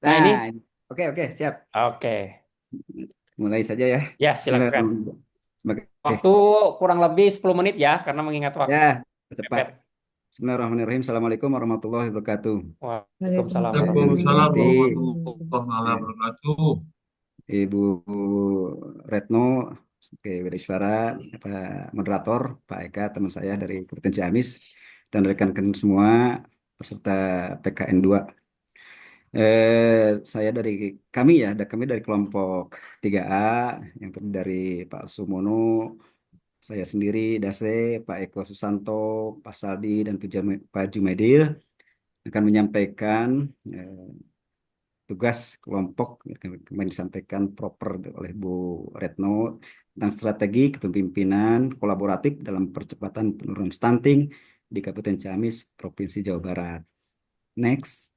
Nah, ini, Nah, oke oke siap. oke. Mulai saja ya. Ya, silakan. Bismillahirrahmanirrahim. Terima kasih. Waktu kurang lebih 10 menit ya, karena mengingat waktu Ya, tepat. mepet. Bismillahirrahmanirrahim. Assalamualaikum warahmatullahi wabarakatuh. Waalaikumsalam Waalaikumsalam Nanti warahmatullahi warahmatullahi ya, wabarakatuh. Ibu Retno, oke, Suara, Pak Moderator, Pak Eka, teman saya dari Kabupaten Ciamis, dan rekan-rekan semua peserta PKN 2. Saya dari kami dari kelompok 3A yang terdiri dari Pak Sumono, saya sendiri, Dase, Pak Eko Susanto, Pak Saldi, dan Pak Jumedil akan menyampaikan eh, tugas kelompok yang kemarin disampaikan proper oleh Bu Retno tentang strategi kepemimpinan kolaboratif dalam percepatan penurunan stunting di Kabupaten Ciamis, Provinsi Jawa Barat. Next,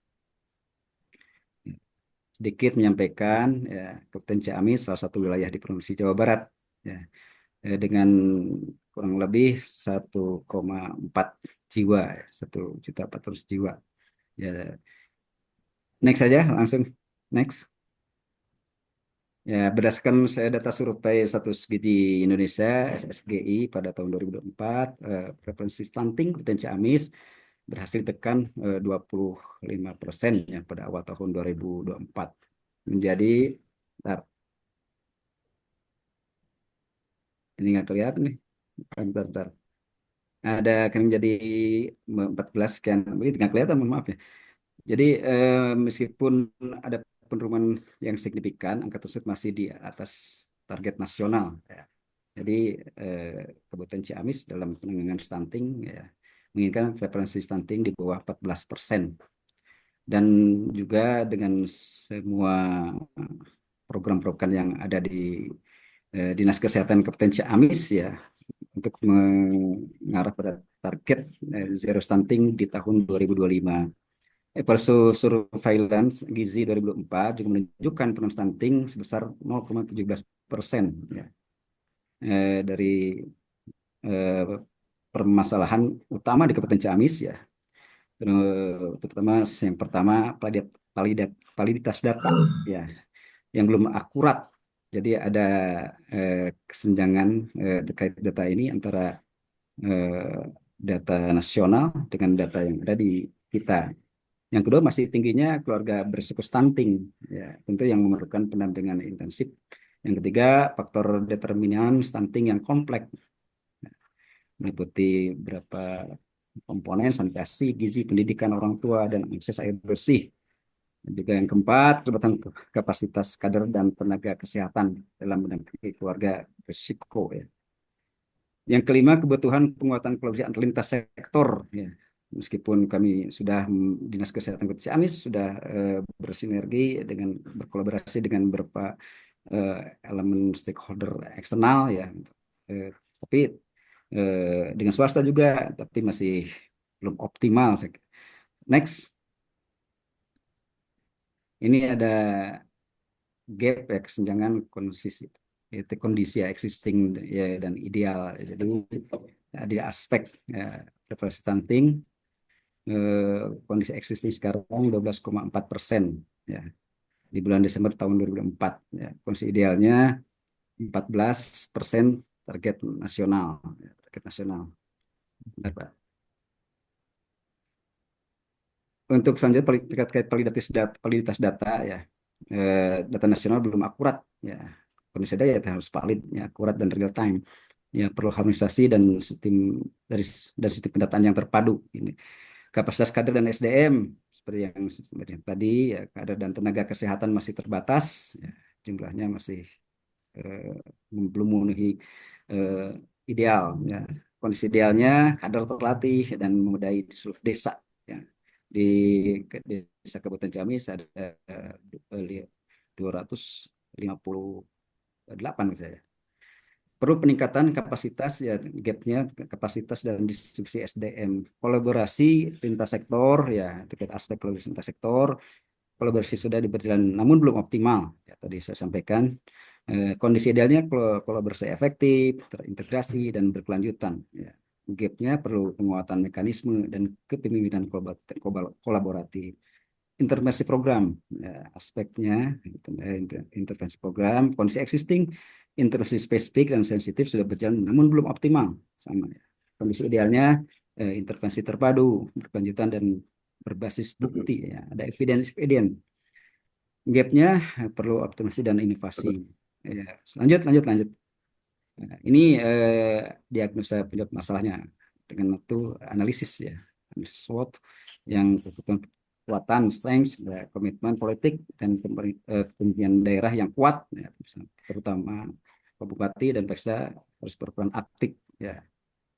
sedikit menyampaikan ya, Kabupaten Ciamis salah satu wilayah di Provinsi Jawa Barat ya, dengan kurang lebih 1,4 jiwa, 1.400.000 jiwa. Ya, next saja langsung next. Ya, berdasarkan saya data survei status gizi Indonesia SSGI pada tahun 2024, preferensi stunting Kabupaten Ciamis berhasil tekan 25% ya pada awal tahun 2024 menjadi, bentar, ini nggak kelihatan nih, bentar, bentar. Ada kan jadi 14 sekian, ini nggak kelihatan, mohon maaf ya. Jadi meskipun ada penurunan yang signifikan, angka tersebut masih di atas target nasional. Ya. Jadi eh, Kabupaten Ciamis dalam penanganan stunting ya, menginginkan prevalensi stunting di bawah 14%. Dan juga dengan semua program-program yang ada di Dinas Kesehatan Kabupaten Ciamis ya, untuk mengarah pada target zero stunting di tahun 2025. Surveillance Gizi 2024 juga menunjukkan penurunan stunting sebesar 0,17% ya. Dari eh, permasalahan utama di Kabupaten Ciamis ya, terutama yang pertama validitas data ya yang belum akurat. Jadi ada eh, kesenjangan terkait data ini antara eh, data nasional dengan data yang ada di kita. Yang kedua, masih tingginya keluarga berisiko stunting, ya, tentu yang memerlukan pendampingan intensif. Yang ketiga, faktor determinan stunting yang kompleks, meliputi berapa komponen sanitasi, gizi, pendidikan orang tua, dan akses air bersih. Dan juga yang keempat, keterlibatan kapasitas kader dan tenaga kesehatan dalam mendampingi keluarga berisiko. Ya. Yang kelima, kebutuhan penguatan kolaborasi antar lintas sektor. Ya. Meskipun kami sudah Dinas Kesehatan Kota Ciamis sudah bersinergi dengan berkolaborasi dengan beberapa eh, elemen stakeholder eksternal ya, Eh, tapi dengan swasta juga, tapi masih belum optimal. Next, ini ada gap ya, kesenjangan kondisi ya, existing ya, dan ideal. Jadi di aspek ya, preferensi stunting, kondisi existing sekarang 12,4% ya di bulan Desember tahun 2004 ya. Kondisi idealnya 14% target nasional ya, target nasional. Bentar, Pak. Untuk selanjutnya terkait validitas data ya, data nasional belum akurat ya. Kondisi data ya harus valid ya, akurat dan real time ya, perlu harmonisasi dan sistem pendataan yang terpadu ini. Kapasitas kader dan SDM seperti yang tadi ya, kader dan tenaga kesehatan masih terbatas ya, jumlahnya masih eh, belum memenuhi eh, ideal ya. Kondisi idealnya kader terlatih dan memadai di seluruh desa ya. Di desa Kabupaten Ciamis ada 258 misalnya. Perlu peningkatan kapasitas ya, gapnya kapasitas dan distribusi SDM, kolaborasi lintas sektor ya, terkait aspek kolaborasi lintas sektor. Kolaborasi sudah berjalan namun belum optimal ya, tadi saya sampaikan. Kondisi idealnya kolaborasi efektif, terintegrasi dan berkelanjutan ya. Gapnya perlu penguatan mekanisme dan kepemimpinan kolaboratif. intervensi program, ya, aspeknya intervensi program, kondisi existing, intervensi spesifik dan sensitif sudah berjalan namun belum optimal, sama ya. Kondisi idealnya intervensi terpadu, berkelanjutan dan berbasis bukti, ya, ada evidence expedient. Gapnya perlu optimasi dan inovasi. Ya, lanjut. Nah, ini diagnosa penyebab masalahnya dengan itu analisis, ya, analisis SWOT yang berkaitan kekuatan, strength, ya, komitmen politik dan kepemimpinan daerah yang kuat, ya, terutama Pak Bupati dan Peksa harus berperan aktif, ya,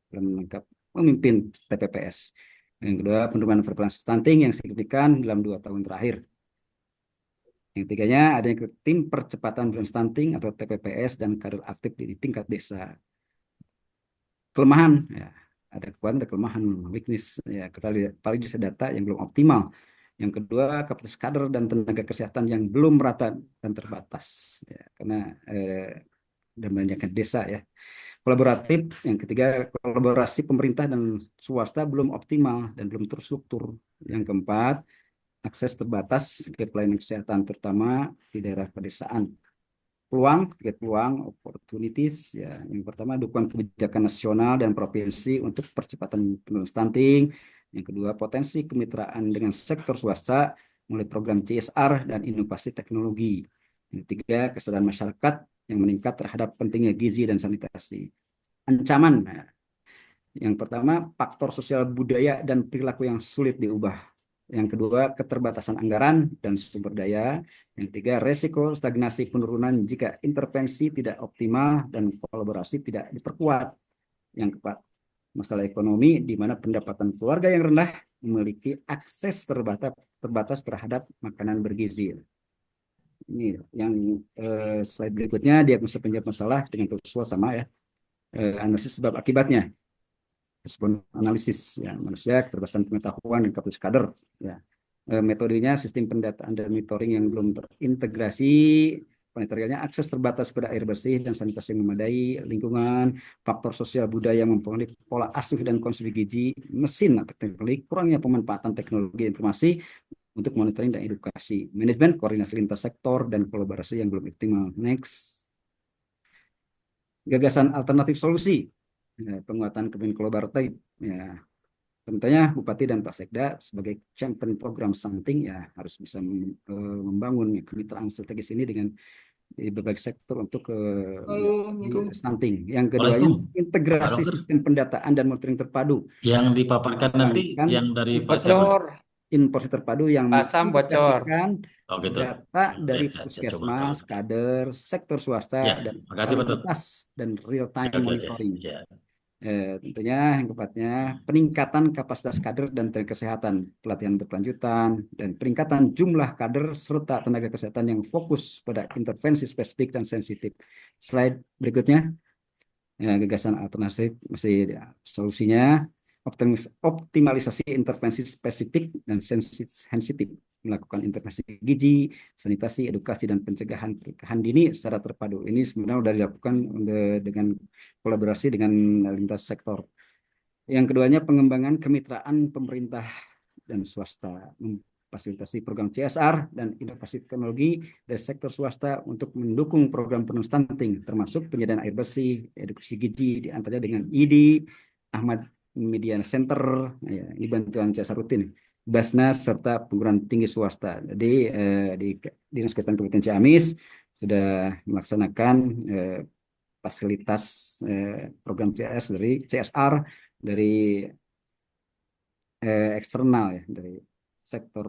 dalam menangkap memimpin TPPS. Yang kedua, penurunan prevalensi stunting yang signifikan dalam 2 tahun terakhir. Yang ketiganya, adanya tim percepatan prevention stunting atau TPPS dan kader aktif di tingkat desa. Kelemahan, ya, ada kekuatan, ada kelemahan, weakness, ya, paling data yang belum optimal. Yang kedua, kapasitas kader dan tenaga kesehatan yang belum merata dan terbatas, ya, karena dan banyaknya desa, ya. Kolaboratif, yang ketiga, kolaborasi pemerintah dan swasta belum optimal dan belum terstruktur. Yang keempat, akses terbatas ke pelayanan kesehatan terutama di daerah pedesaan. Peluang, opportunities, ya. Yang pertama, dukungan kebijakan nasional dan provinsi untuk percepatan penurunan stunting. Yang kedua, potensi kemitraan dengan sektor swasta melalui program CSR dan inovasi teknologi. Yang ketiga, kesadaran masyarakat yang meningkat terhadap pentingnya gizi dan sanitasi. Ancaman, nah, yang pertama, faktor sosial budaya dan perilaku yang sulit diubah. Yang kedua, keterbatasan anggaran dan sumber daya. Yang ketiga, resiko stagnasi penurunan jika intervensi tidak optimal dan kolaborasi tidak diperkuat. Yang keempat, masalah ekonomi di mana pendapatan keluarga yang rendah memiliki akses terbatas terhadap makanan bergizi. Ini yang slide berikutnya, diagnosa penyebab masalah dengan terus sama, ya. Analisis sebab akibatnya, respon analisis, ya, manusia, keterbatasan pengetahuan dan kapasitas kader, ya. Metodenya sistem pendataan dan monitoring yang belum terintegrasi, materialnya akses terbatas pada air bersih dan sanitasi yang memadai, lingkungan, faktor sosial budaya mempengaruhi pola asuh dan konsumsi gizi, mesin atau teknologi, kurangnya pemanfaatan teknologi informasi untuk monitoring dan edukasi, manajemen koordinasi lintas sektor dan kolaborasi yang belum optimal. Next, gagasan alternatif solusi, ya, penguatan kepemimpinan kolaboratif, ya. Tentunya Bupati dan Pak Sekda sebagai champion program stunting, ya, harus bisa membangun kemitraan strategis ini dengan di berbagai sektor untuk stunting. Yang keduanya, Waalaikumsalam, Pak integrasi Dokter. sistem pendataan dan monitoring terpadu. Yang dipaparkan nanti Mengembangkan yang dari Pak siapa? Bocor, informasi terpadu yang Pak Sam bocor. mengaplikasikan Oh gitu. data dari Saya coba tahu. puskesmas, kader, sektor swasta, Ya, dan makasih Pak Dokter. validitas dan real-time Oke, oke. monitoring. Ya. Tentunya yang keempatnya, peningkatan kapasitas kader dan tenaga kesehatan, pelatihan berkelanjutan, dan peningkatan jumlah kader serta tenaga kesehatan yang fokus pada intervensi spesifik dan sensitif. Slide berikutnya, ya, gagasan alternatif masih, ya, solusinya, optimalisasi intervensi spesifik dan sensitif, melakukan intervensi gizi, sanitasi, edukasi, dan pencegahan pernikahan dini secara terpadu. Ini sebenarnya sudah dilakukan dengan kolaborasi dengan lintas sektor. Yang keduanya, pengembangan kemitraan pemerintah dan swasta, memfasilitasi program CSR dan inovasi teknologi dari sektor swasta untuk mendukung program penurunan stunting, termasuk penyediaan air bersih, edukasi gizi, diantaranya dengan ID, Ahmad Media Center, ya, ini bantuan CSR rutin, Basnas, serta perguruan tinggi swasta. Jadi di Dinas Kesehatan Kabupaten Ciamis sudah melaksanakan fasilitas program CSR dari eksternal, ya, dari sektor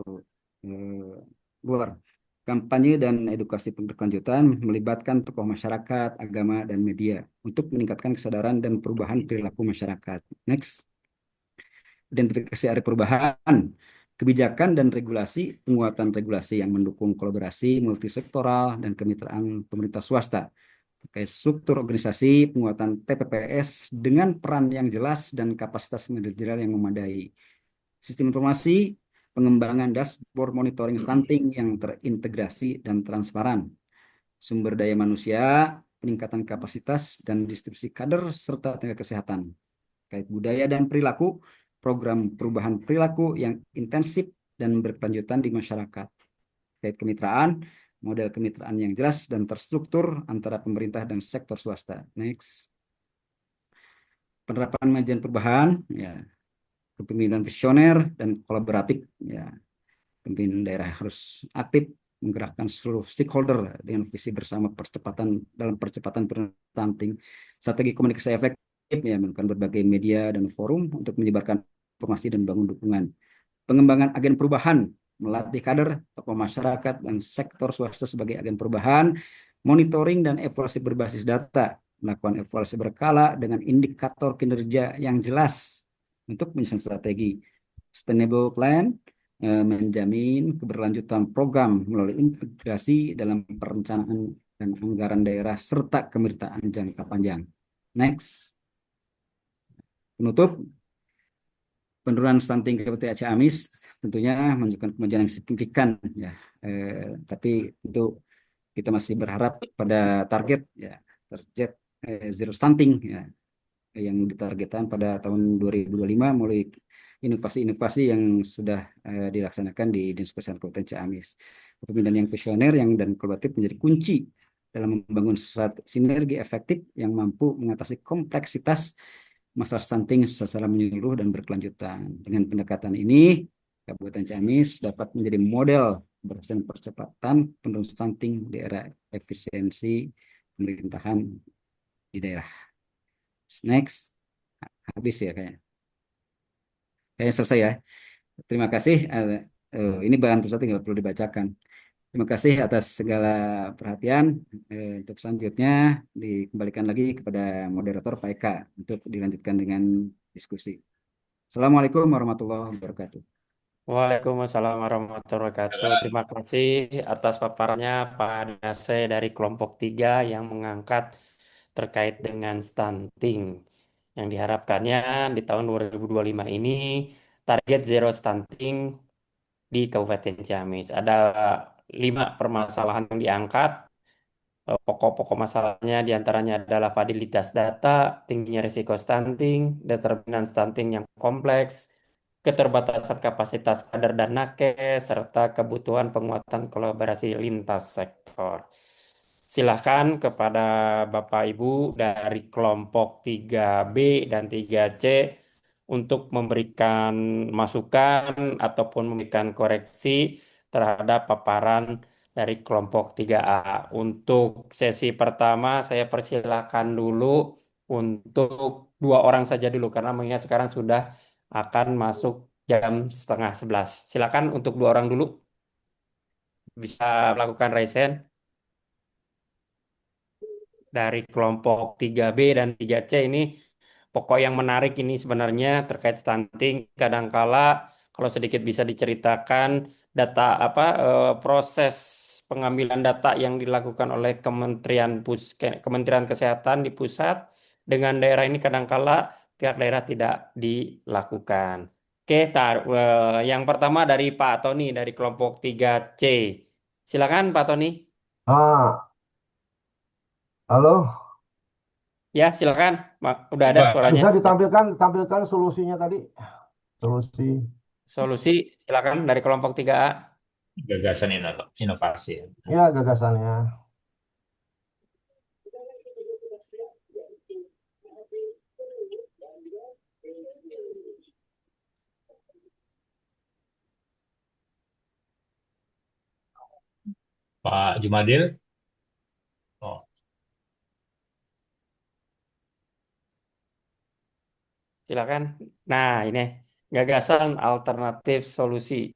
luar. Kampanye dan edukasi berkelanjutan melibatkan tokoh masyarakat, agama, dan media untuk meningkatkan kesadaran dan perubahan perilaku masyarakat. Next, identifikasi area perubahan, kebijakan dan regulasi, penguatan regulasi yang mendukung kolaborasi multisektoral dan kemitraan pemerintah swasta. Terkait struktur organisasi, penguatan TPPS dengan peran yang jelas dan kapasitas manajerial yang memadai. Sistem informasi, pengembangan dashboard monitoring stunting yang terintegrasi dan transparan. Sumber daya manusia, peningkatan kapasitas dan distribusi kader serta tenaga kesehatan. Terkait budaya dan perilaku, program perubahan perilaku yang intensif dan berkelanjutan di masyarakat. Terkait kemitraan, model kemitraan yang jelas dan terstruktur antara pemerintah dan sektor swasta. Next. Penerapan manajemen perubahan, ya, kepemimpinan visioner dan kolaboratif, ya. Pemimpin daerah harus aktif menggerakkan seluruh stakeholder dengan visi bersama percepatan stunting, strategi komunikasi efektif, ya, menggunakan berbagai media dan forum untuk menyebarkan informasi dan bangun dukungan. Pengembangan agen perubahan, melatih kader, tokoh masyarakat, dan sektor swasta sebagai agen perubahan, monitoring dan evaluasi berbasis data, melakukan evaluasi berkala dengan indikator kinerja yang jelas untuk menyusun strategi. Sustainable plan menjamin keberlanjutan program melalui integrasi dalam perencanaan dan anggaran daerah serta kemitraan jangka panjang. Next. Penutup, penurunan stunting Kabupaten Ciamis tentunya menunjukkan kemajuan yang signifikan, ya. Tapi tentu kita masih berharap pada target, ya, target zero stunting, ya, yang ditargetkan pada tahun 2025 melalui inovasi-inovasi yang sudah dilaksanakan di Dinas Kesehatan Kabupaten Ciamis. Kepemimpinan yang visioner dan kolaboratif menjadi kunci dalam membangun sinergi efektif yang mampu mengatasi kompleksitas masalah stunting secara menyeluruh dan berkelanjutan. Dengan pendekatan ini, Kabupaten Ciamis dapat menjadi model dan percepatan penurunan stunting di era efisiensi pemerintahan di daerah. Next. Habis ya kayaknya. Kayaknya selesai ya. Terima kasih. Ini bahan pusat nggak perlu dibacakan. Terima kasih atas segala perhatian. Untuk selanjutnya dikembalikan lagi kepada moderator Pak Eka untuk dilanjutkan dengan diskusi. Assalamualaikum warahmatullahi wabarakatuh. Waalaikumsalam warahmatullahi wabarakatuh. Terima kasih atas paparannya Pak Nase dari kelompok 3 yang mengangkat terkait dengan stunting. Yang diharapkannya di tahun 2025 ini target zero stunting di Kabupaten Ciamis. Ada 5 permasalahan yang diangkat. Pokok-pokok masalahnya diantaranya adalah validitas data, tingginya risiko stunting, determinan stunting yang kompleks, keterbatasan kapasitas kader dan nakes, serta kebutuhan penguatan kolaborasi lintas sektor. Silahkan kepada Bapak Ibu dari kelompok 3B dan 3C untuk memberikan masukan ataupun memberikan koreksi terhadap paparan dari kelompok 3A. Untuk sesi pertama saya persilakan dulu untuk 2 orang saja dulu karena mengingat sekarang sudah akan masuk jam setengah 11. Silakan untuk 2 orang dulu bisa melakukan raise hand dari kelompok 3B dan 3C ini. Pokok yang menarik ini sebenarnya terkait stunting. Kadangkala kalau sedikit bisa diceritakan data proses pengambilan data yang dilakukan oleh Kementerian Kesehatan di pusat dengan daerah ini kadangkala pihak daerah tidak dilakukan. Oke, yang pertama dari Pak Tony dari kelompok 3C. Silakan Pak Tony. Ah, halo, Ya, silakan. Udah ada suaranya. bisa ditampilkan solusinya tadi? Solusi. Solusi, silakan dari kelompok 3A. Gagasan inovasi. Ya, gagasannya. Pak Jumadil. Oh, Silakan. Nah, ini gagasan alternatif solusi.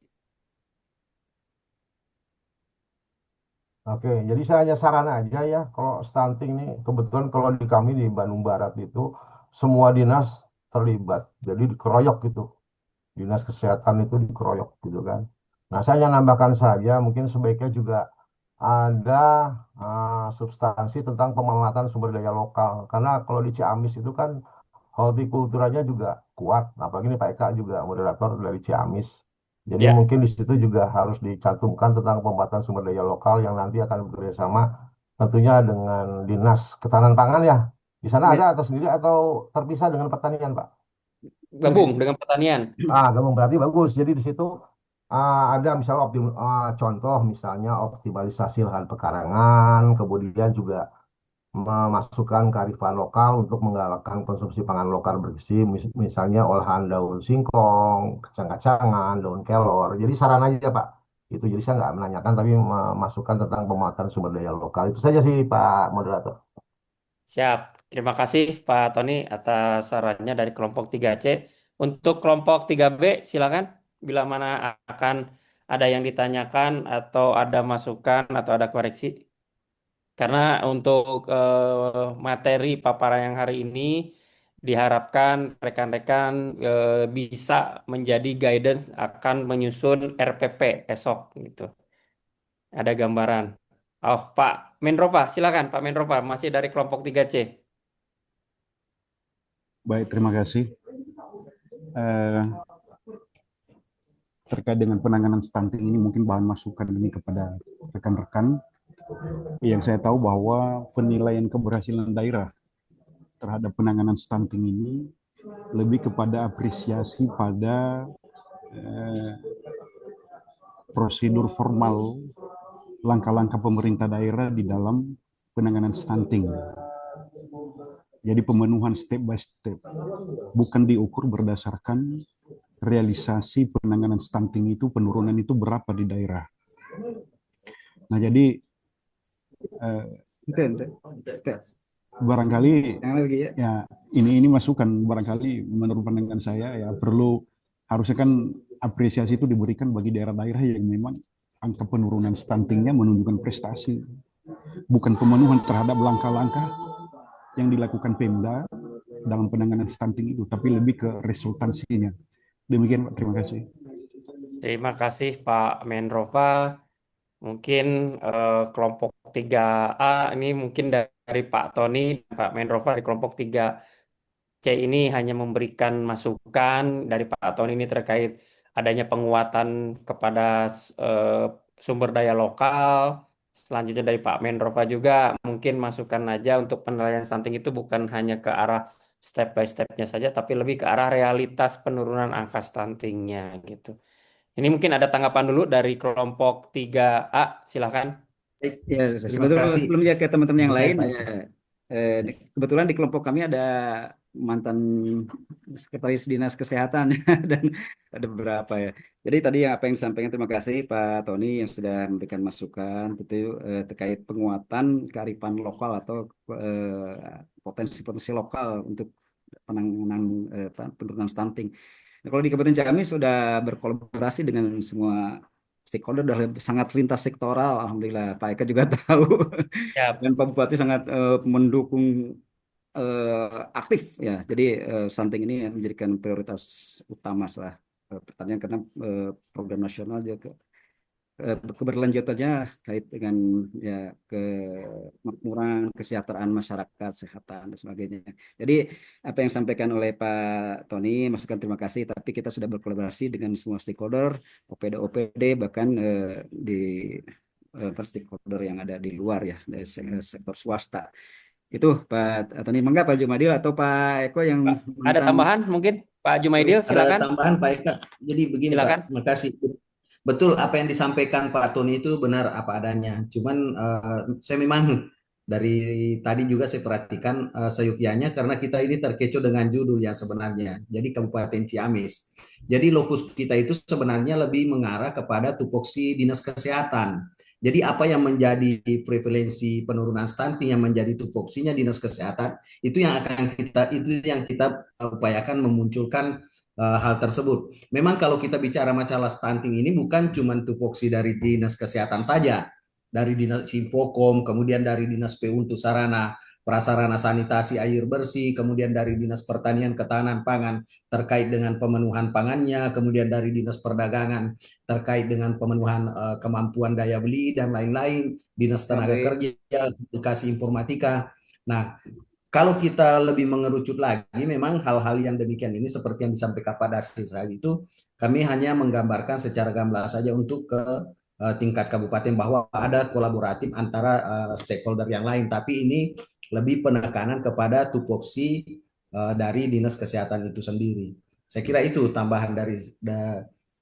Oke, jadi saya hanya saran aja ya, kalau stunting nih, kebetulan kalau di kami di Bandung Barat itu, semua dinas terlibat, jadi dikeroyok gitu. Dinas kesehatan itu dikeroyok gitu kan. Nah, saya hanya nambahkan saja, mungkin sebaiknya juga ada substansi tentang pemanfaatan sumber daya lokal. Karena kalau di Ciamis itu kan hortikulturanya juga kuat. Nah, apalagi ini Pak Eka juga moderator dari Ciamis. Jadi Ya, mungkin di situ juga harus dicantumkan tentang pemanfaatan sumber daya lokal yang nanti akan bekerja sama tentunya dengan Dinas Ketahanan Pangan ya. Di sana ada atau sendiri atau terpisah dengan pertanian, Pak? gabung dengan pertanian. Gabung berarti bagus. Jadi di situ Ada misalnya contoh misalnya optimalisasi lahan pekarangan, kemudian juga memasukkan kearifan lokal untuk menggalakkan konsumsi pangan lokal bergizi, misalnya olahan daun singkong, kacang-kacangan, daun kelor. Jadi saran aja Pak. Itu jadi saya nggak menanyakan tapi memasukkan tentang pemanfaatan sumber daya lokal. Itu saja sih Pak Moderator. Siap. Terima kasih Pak Tony atas sarannya dari kelompok 3C. Untuk kelompok 3B, silakan. Bila mana akan ada yang ditanyakan atau ada masukan atau ada koreksi. Karena untuk materi paparan yang hari ini diharapkan rekan-rekan bisa menjadi guidance akan menyusun RPP esok gitu. Ada gambaran. Oh, Pak Menropa, silakan Pak Menropa, masih dari kelompok 3C. Baik, terima kasih. Eh, Terkait dengan penanganan stunting ini mungkin bahan masukan ini kepada rekan-rekan yang saya tahu bahwa penilaian keberhasilan daerah terhadap penanganan stunting ini lebih kepada apresiasi pada eh, prosedur formal langkah-langkah pemerintah daerah di dalam penanganan stunting. Jadi pemenuhan step by step, bukan diukur berdasarkan realisasi penanganan stunting itu, penurunan itu berapa di daerah. Nah jadi barangkali ya ini masukan, barangkali menurut pandangan saya ya harusnya kan apresiasi itu diberikan bagi daerah-daerah yang memang angka penurunan stuntingnya menunjukkan prestasi, bukan pemenuhan terhadap langkah-langkah yang dilakukan Pemda dalam penanganan stunting itu, tapi lebih ke resultansinya. Demikian Pak, terima kasih. Terima kasih Pak Menrova. Mungkin kelompok 3A ini mungkin dari Pak Tony, Pak Menrova di kelompok 3C ini hanya memberikan masukan dari Pak Tony ini terkait adanya penguatan kepada eh, sumber daya lokal. Selanjutnya dari Pak Menrova juga mungkin masukan aja untuk penilaian stunting itu bukan hanya ke arah step by step-nya saja, tapi lebih ke arah realitas penurunan angka stuntingnya gitu. Ini mungkin ada tanggapan dulu dari kelompok 3A, silakan. Ya, Terima sebetulnya kasih. sebelumnya ke teman-teman yang Saya lain, Pak ya, Eko. kebetulan di kelompok kami ada mantan sekretaris dinas kesehatan dan ada beberapa ya. Jadi tadi apa yang disampaikan, terima kasih Pak Tony yang sudah memberikan masukan tentu terkait penguatan kearifan lokal atau potensi-potensi lokal untuk penanganan penurunan stunting. Nah, kalau di Kabupaten Ciamis sudah berkolaborasi dengan semua stakeholder, sudah sangat lintas sektoral, alhamdulillah. Pak Eka juga tahu Ya, dan Pak Bupati sangat mendukung aktif ya. Jadi stunting ini menjadikan prioritas utama setelah pertanian karena program nasional juga keberlanjutannya kait dengan ya kemakmuran, kesejahteraan masyarakat, kesehatan dan sebagainya. Jadi apa yang disampaikan oleh Pak Tony, masukan terima kasih. Tapi kita sudah berkolaborasi dengan semua stakeholder, OPD, bahkan di stakeholder yang ada di luar ya, dari sektor swasta. Itu Pak Tony, mangga Pak Jumadil atau Pak Eko yang Pak, ada mantan. tambahan mungkin? Pak Jumaidil, Ada silakan. tambahan Pak Eka. Jadi begini Pak, Silakan. terima kasih. Betul apa yang disampaikan Pak Tony itu benar apa adanya. Cuman saya memang dari tadi juga saya perhatikan seyukianya karena kita ini terkecoh dengan judul yang sebenarnya. Jadi Kabupaten Ciamis. Jadi lokus kita itu sebenarnya lebih mengarah kepada tupoksi Dinas Kesehatan. Jadi apa yang menjadi prevalensi penurunan stunting yang menjadi tupoksinya Dinas Kesehatan itu yang kita upayakan memunculkan hal tersebut. Memang kalau kita bicara masalah stunting ini bukan cuma tupoksi dari Dinas Kesehatan saja, dari Dinas Infokom, kemudian dari Dinas PU untuk sarana prasarana sanitasi air bersih, kemudian dari Dinas Pertanian Ketahanan Pangan terkait dengan pemenuhan pangannya, kemudian dari Dinas Perdagangan terkait dengan pemenuhan kemampuan daya beli dan lain-lain, Dinas Tenaga Kerja, Edukasi Informatika. Nah, kalau kita lebih mengerucut lagi, memang hal-hal yang demikian ini seperti yang disampaikan pada saat itu, kami hanya menggambarkan secara gamblang saja untuk ke tingkat kabupaten bahwa ada kolaboratif antara stakeholder yang lain, tapi ini lebih penekanan kepada tupoksi dari Dinas Kesehatan itu sendiri. Saya kira itu tambahan dari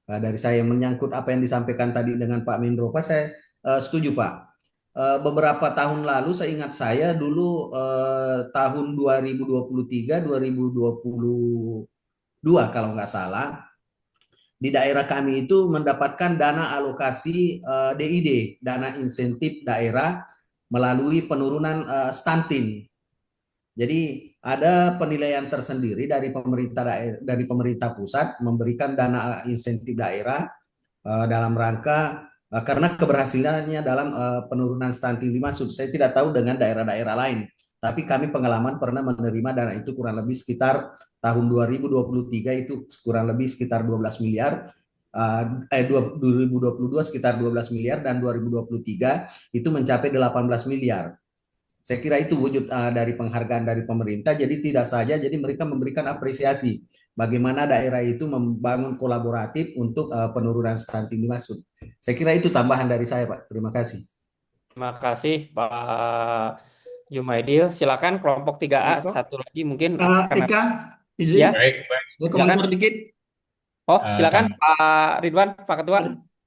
dari saya menyangkut apa yang disampaikan tadi dengan Pak Mindro, Pak, saya setuju, Pak. Beberapa tahun lalu, saya ingat saya dulu tahun 2023, 2022 kalau nggak salah, di daerah kami itu mendapatkan dana alokasi DID, dana insentif daerah melalui penurunan stunting. Jadi ada penilaian tersendiri dari pemerintah dari pemerintah pusat memberikan dana insentif daerah dalam rangka karena keberhasilannya dalam penurunan stunting dimaksud. Saya tidak tahu dengan daerah-daerah lain, tapi kami pengalaman pernah menerima dana itu kurang lebih sekitar tahun 2023 itu kurang lebih sekitar 12 miliar. 2022 sekitar 12 miliar dan 2023 itu mencapai 18 miliar. Saya kira itu wujud dari penghargaan dari pemerintah. Jadi tidak saja, jadi mereka memberikan apresiasi bagaimana daerah itu membangun kolaboratif untuk penurunan stunting dimaksud. Saya kira itu tambahan dari saya, Pak. Terima kasih. Terima kasih Pak Jumaidil. Silakan kelompok 3A Eko, satu lagi mungkin akan Eka, izin, ya. Baik, baik. saya Silakan. komentar dikit. Oh, silakan Kang. Pak Ridwan, Pak Ketua.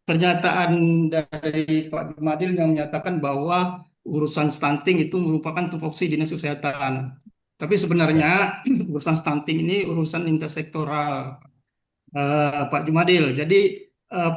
Pernyataan dari Pak Jumadil yang menyatakan bahwa urusan stunting itu merupakan tupoksi Dinas Kesehatan. Tapi sebenarnya urusan stunting ini urusan intersektoral, Pak Jumadil. Jadi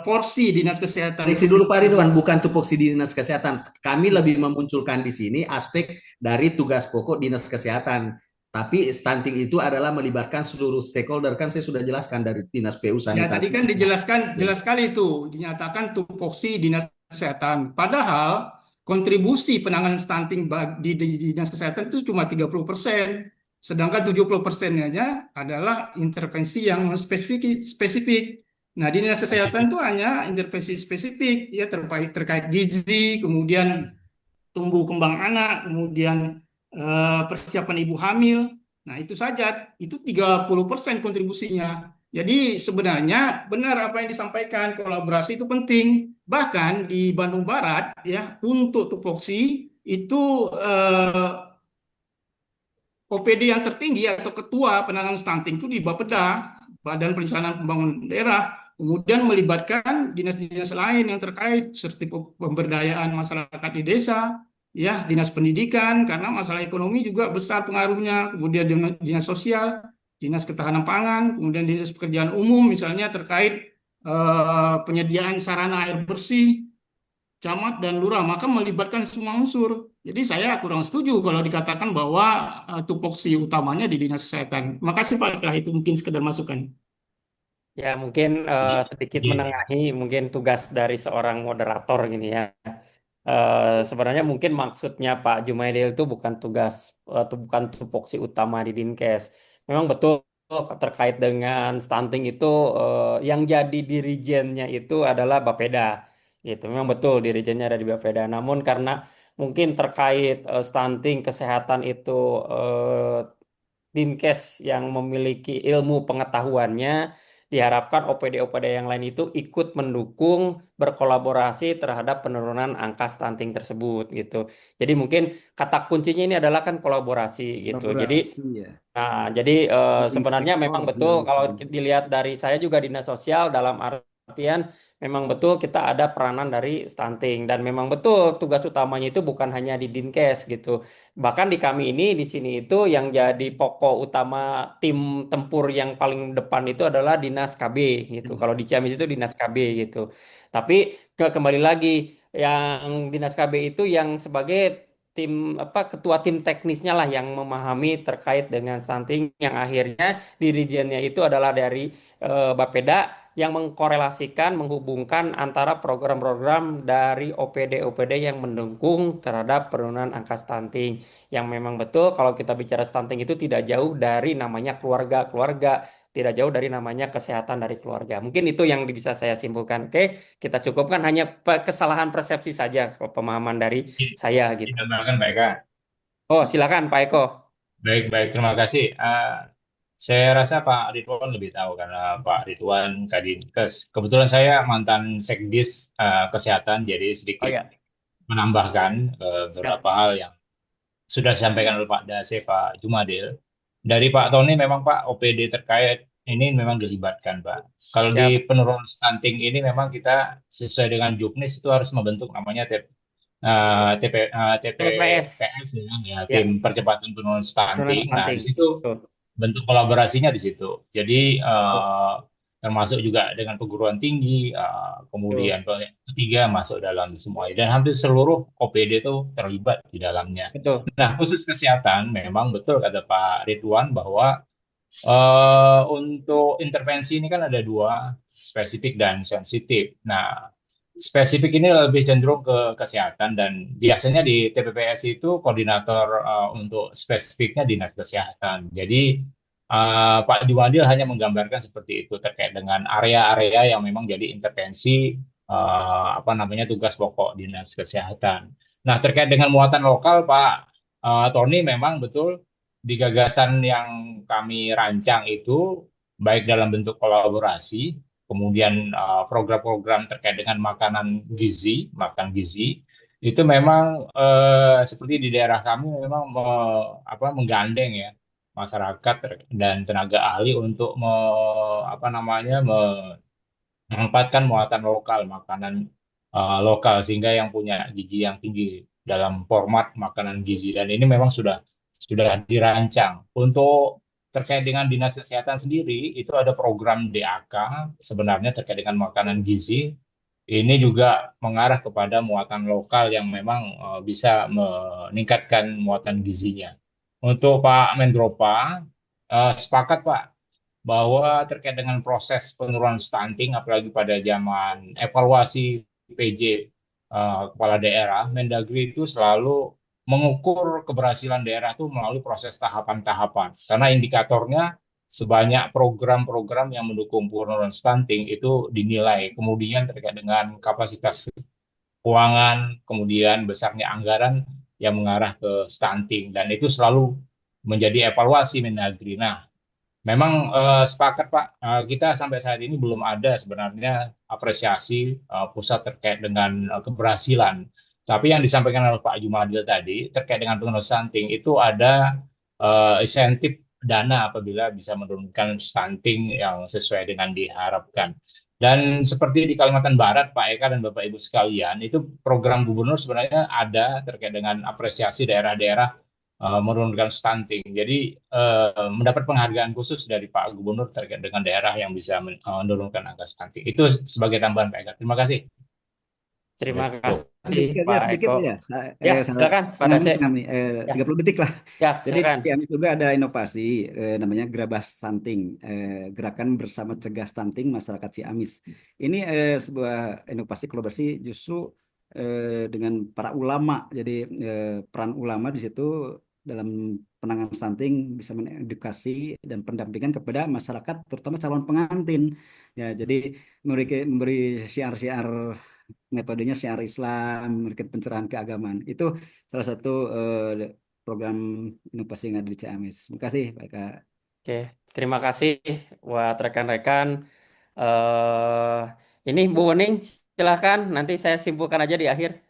porsi Dinas Kesehatan Isi dulu Pak Ridwan, bukan tupoksi Dinas Kesehatan. Kami lebih memunculkan di sini aspek dari tugas pokok Dinas Kesehatan. Tapi stunting itu adalah melibatkan seluruh stakeholder. Kan saya sudah jelaskan dari Dinas PU ya, tadi Sanitasi. kan dijelaskan jelas sekali itu dinyatakan tupoksi Dinas Kesehatan. Padahal kontribusi penanganan stunting di Dinas Kesehatan itu cuma 30%. Sedangkan 70%-nya adalah intervensi yang spesifik. Nah, di Dinas Kesehatan itu hanya intervensi spesifik ya terkait gizi, kemudian tumbuh kembang anak, kemudian persiapan ibu hamil. Nah, itu saja. Itu 30% kontribusinya. Jadi sebenarnya benar apa yang disampaikan, kolaborasi itu penting. Bahkan di Bandung Barat ya untuk tupoksi itu OPD yang tertinggi atau ketua penanganan stunting itu di Bapeda, Badan Perencanaan Pembangunan Daerah. Kemudian melibatkan dinas-dinas lain yang terkait seperti pemberdayaan masyarakat di desa, ya, dinas pendidikan karena masalah ekonomi juga besar pengaruhnya. Kemudian dinas sosial, dinas ketahanan pangan, kemudian dinas pekerjaan umum misalnya terkait penyediaan sarana air bersih, camat dan lurah, maka melibatkan semua unsur. Jadi saya kurang setuju kalau dikatakan bahwa tupoksi utamanya di dinas kesehatan. Makasih Pak, itu mungkin sekedar masukan. Ya, mungkin sedikit Iya. menengahi mungkin tugas dari seorang moderator gini ya. Sebenarnya mungkin maksudnya Pak Jumaidil itu bukan tugas atau bukan tupoksi utama di Dinkes. Memang betul terkait dengan stunting itu yang jadi dirijennya itu adalah Bapeda. Gitu. Memang betul dirijennya ada di Bapeda. Namun karena mungkin terkait stunting kesehatan itu Dinkes yang memiliki ilmu pengetahuannya, diharapkan OPD-OPD yang lain itu ikut mendukung berkolaborasi terhadap penurunan angka stunting tersebut gitu. Jadi mungkin kata kuncinya ini adalah kan kolaborasi gitu. Jadi Kolaborasi ya. jadi sebenarnya memang betul kalau dilihat dari saya juga dinas sosial dalam artian memang betul kita ada peranan dari stunting dan memang betul tugas utamanya itu bukan hanya di Dinkes gitu. Bahkan di kami ini di sini itu yang jadi pokok utama tim tempur yang paling depan itu adalah Dinas KB gitu. Kalau di Ciamis itu Dinas KB gitu. Tapi kembali lagi yang Dinas KB itu yang sebagai tim ketua tim teknisnya lah yang memahami terkait dengan stunting yang akhirnya dirijennya itu adalah dari Bapeda yang mengkorelasikan, menghubungkan antara program-program dari OPD-OPD yang mendukung terhadap penurunan angka stunting. Yang memang betul kalau kita bicara stunting itu tidak jauh dari namanya keluarga-keluarga, tidak jauh dari namanya kesehatan dari keluarga. Mungkin itu yang bisa saya simpulkan. Oke, kita cukupkan hanya kesalahan persepsi saja pemahaman dari saya gitu. Ditambahkan Pak Eka. Oh, silakan Pak Eko. Baik, baik. Terima kasih. Saya rasa Pak Ridwan lebih tahu karena Pak Ridwan Kadinkes. Kebetulan saya mantan Sekdis Kesehatan, jadi Oh sedikit ya. menambahkan beberapa hal yang sudah disampaikan oleh Pak Dase, Pak Jumadil. Dari Pak Tony memang Pak OPD terkait ini memang dilibatkan, Pak. Kalau di Siap. penurunan stunting ini memang kita sesuai dengan Juknis itu harus membentuk namanya TPS. TPPS ya, Ya, tim percepatan penurunan penurunan stunting. Nah, di stunting. situ Betul. bentuk kolaborasinya di situ. Jadi Betul. termasuk juga dengan perguruan tinggi, Betul. kemudian ketiga masuk dalam semua dan hampir seluruh OPD itu terlibat di dalamnya. Betul. Nah, khusus kesehatan memang betul kata Pak Ridwan bahwa untuk intervensi ini kan ada dua, spesifik dan sensitif. Nah, spesifik ini lebih cenderung ke kesehatan dan biasanya di TPPS itu koordinator untuk spesifiknya dinas kesehatan. Jadi Pak Jumadil hanya menggambarkan seperti itu terkait dengan area-area yang memang jadi intervensi apa namanya tugas pokok dinas kesehatan. Nah, terkait dengan muatan lokal, Pak Tony memang betul di gagasan yang kami rancang itu baik dalam bentuk kolaborasi, kemudian program-program terkait dengan makanan gizi, makan gizi, itu memang seperti di daerah kami memang menggandeng ya masyarakat dan tenaga ahli untuk apa namanya menempatkan muatan lokal, makanan lokal sehingga yang punya gizi yang tinggi dalam format makanan gizi dan ini memang sudah dirancang. Untuk terkait dengan Dinas Kesehatan sendiri itu ada program DAK sebenarnya terkait dengan makanan gizi. Ini juga mengarah kepada muatan lokal yang memang bisa meningkatkan muatan gizinya. Untuk Pak Mendropa, sepakat Pak bahwa terkait dengan proses penurunan stunting, apalagi pada zaman evaluasi PJ kepala daerah, Mendagri itu selalu mengukur keberhasilan daerah itu melalui proses tahapan-tahapan. Karena indikatornya sebanyak program-program yang mendukung penurunan stunting itu dinilai. Kemudian terkait dengan kapasitas keuangan, kemudian besarnya anggaran yang mengarah ke stunting. Dan itu selalu menjadi evaluasi Mendagri. Nah, memang sepakat Pak, kita sampai saat ini belum ada sebenarnya apresiasi pusat terkait dengan keberhasilan. Tapi yang disampaikan oleh Pak Jumadil tadi terkait dengan penurunan stunting itu ada insentif dana apabila bisa menurunkan stunting yang sesuai dengan diharapkan. Dan seperti di Kalimantan Barat, Pak Eka dan Bapak Ibu sekalian, itu program gubernur sebenarnya ada terkait dengan apresiasi daerah-daerah menurunkan stunting. Jadi mendapat penghargaan khusus dari Pak Gubernur terkait dengan daerah yang bisa menurunkan angka stunting. Itu sebagai tambahan Pak Eka. Terima kasih. Terima Betul. kasih Pak Sedikit Eko. ya. Ya, silakan Pak Dase. Ya, 30 detik lah. ya, Jadi silakan. di Amis juga ada inovasi namanya Gerabah Stunting, gerakan bersama cegah stunting masyarakat Ciamis. Ini sebuah inovasi kolaborasi justru dengan para ulama. Jadi peran ulama di situ dalam penanganan stunting bisa mengedukasi dan pendampingan kepada masyarakat, terutama calon pengantin. Ya, jadi memberi syiar-syiar metodenya syiar Islam, memberikan pencerahan keagamaan. Itu salah satu program inovasi yang ada di Ciamis. Terima kasih, Pak Eka. Oke, terima kasih buat rekan-rekan. eh ini Bu Wening, silakan. Nanti saya simpulkan aja di akhir.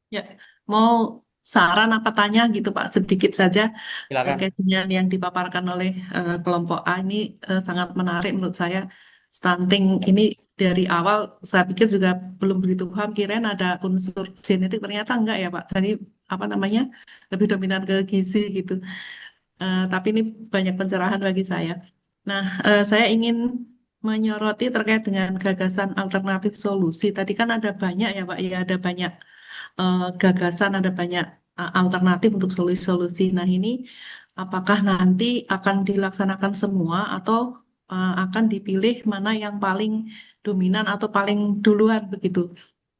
Ya, mau saran apa tanya gitu Pak, sedikit saja Silakan. terkait dengan yang dipaparkan oleh kelompok A ini sangat menarik menurut saya. Stunting ini dari awal saya pikir juga belum begitu paham, kirain ada unsur genetik, ternyata enggak ya Pak. Tadi apa namanya lebih dominan ke gizi gitu. Tapi ini banyak pencerahan bagi saya. Nah, saya ingin menyoroti terkait dengan gagasan alternatif solusi. Tadi kan ada banyak ya Pak, ya ada banyak gagasan, ada banyak alternatif untuk solusi-solusi. Nah, ini apakah nanti akan dilaksanakan semua atau akan dipilih mana yang paling dominan atau paling duluan begitu?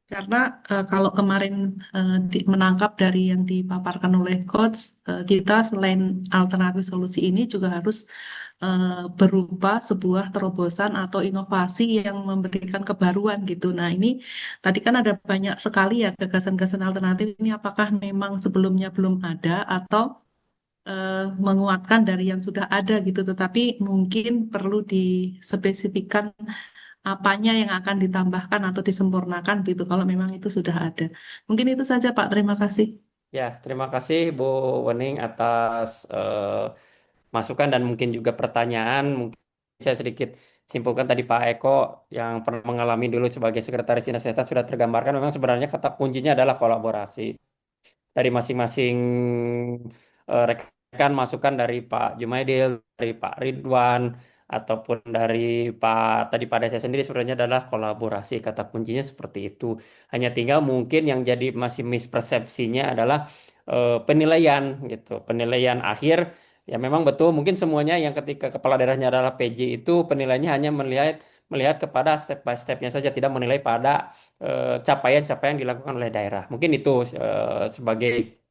Karena kalau kemarin menangkap dari yang dipaparkan oleh Coach, kita selain alternatif solusi ini juga harus berupa sebuah terobosan atau inovasi yang memberikan kebaruan gitu. Nah, ini tadi kan ada banyak sekali ya gagasan-gagasan alternatif ini apakah memang sebelumnya belum ada atau menguatkan dari yang sudah ada gitu, tetapi mungkin perlu dispesifikkan apanya yang akan ditambahkan atau disempurnakan gitu kalau memang itu sudah ada. Mungkin itu saja Pak, terima kasih. Ya, terima kasih Bu Wening atas masukan dan mungkin juga pertanyaan. Mungkin saya sedikit simpulkan tadi Pak Eko yang pernah mengalami dulu sebagai sekretaris dinas kesehatan sudah tergambarkan memang sebenarnya kata kuncinya adalah kolaborasi dari masing-masing rekan masukan dari Pak Jumaidil, dari Pak Ridwan, ataupun dari tadi Pak Desa sendiri sebenarnya adalah kolaborasi. Kata kuncinya seperti itu. Hanya tinggal mungkin yang jadi masih mispersepsinya adalah penilaian gitu. Penilaian akhir ya memang betul mungkin semuanya yang ketika kepala daerahnya adalah PJ itu penilaiannya hanya melihat melihat kepada step by stepnya saja, tidak menilai pada capaian-capaian dilakukan oleh daerah. Mungkin itu sebagai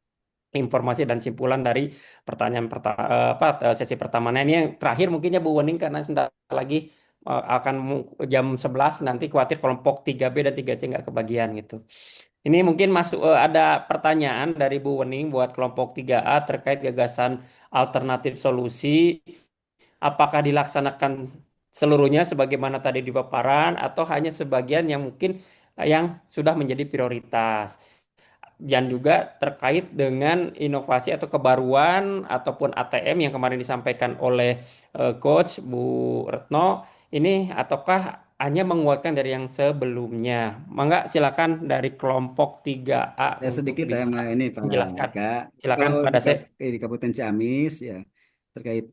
informasi dan simpulan dari pertanyaan sesi pertama. Nah, ini yang terakhir mungkinnya Bu Wening karena sebentar lagi akan jam 11 nanti khawatir kelompok 3B dan 3C nggak kebagian gitu. Ini mungkin masuk ada pertanyaan dari Bu Wening buat kelompok 3A terkait gagasan alternatif solusi. Apakah dilaksanakan seluruhnya sebagaimana tadi di paparan atau hanya sebagian yang mungkin yang sudah menjadi prioritas? Dan juga terkait dengan inovasi atau kebaruan ataupun ATM yang kemarin disampaikan oleh Coach Bu Retno ini ataukah hanya menguatkan dari yang sebelumnya? Mangga silakan dari kelompok 3A Ya untuk sedikit bisa ini Pak menjelaskan. Eka. Silakan Kalau Pak di, Dasep. di Kabupaten Ciamis ya terkait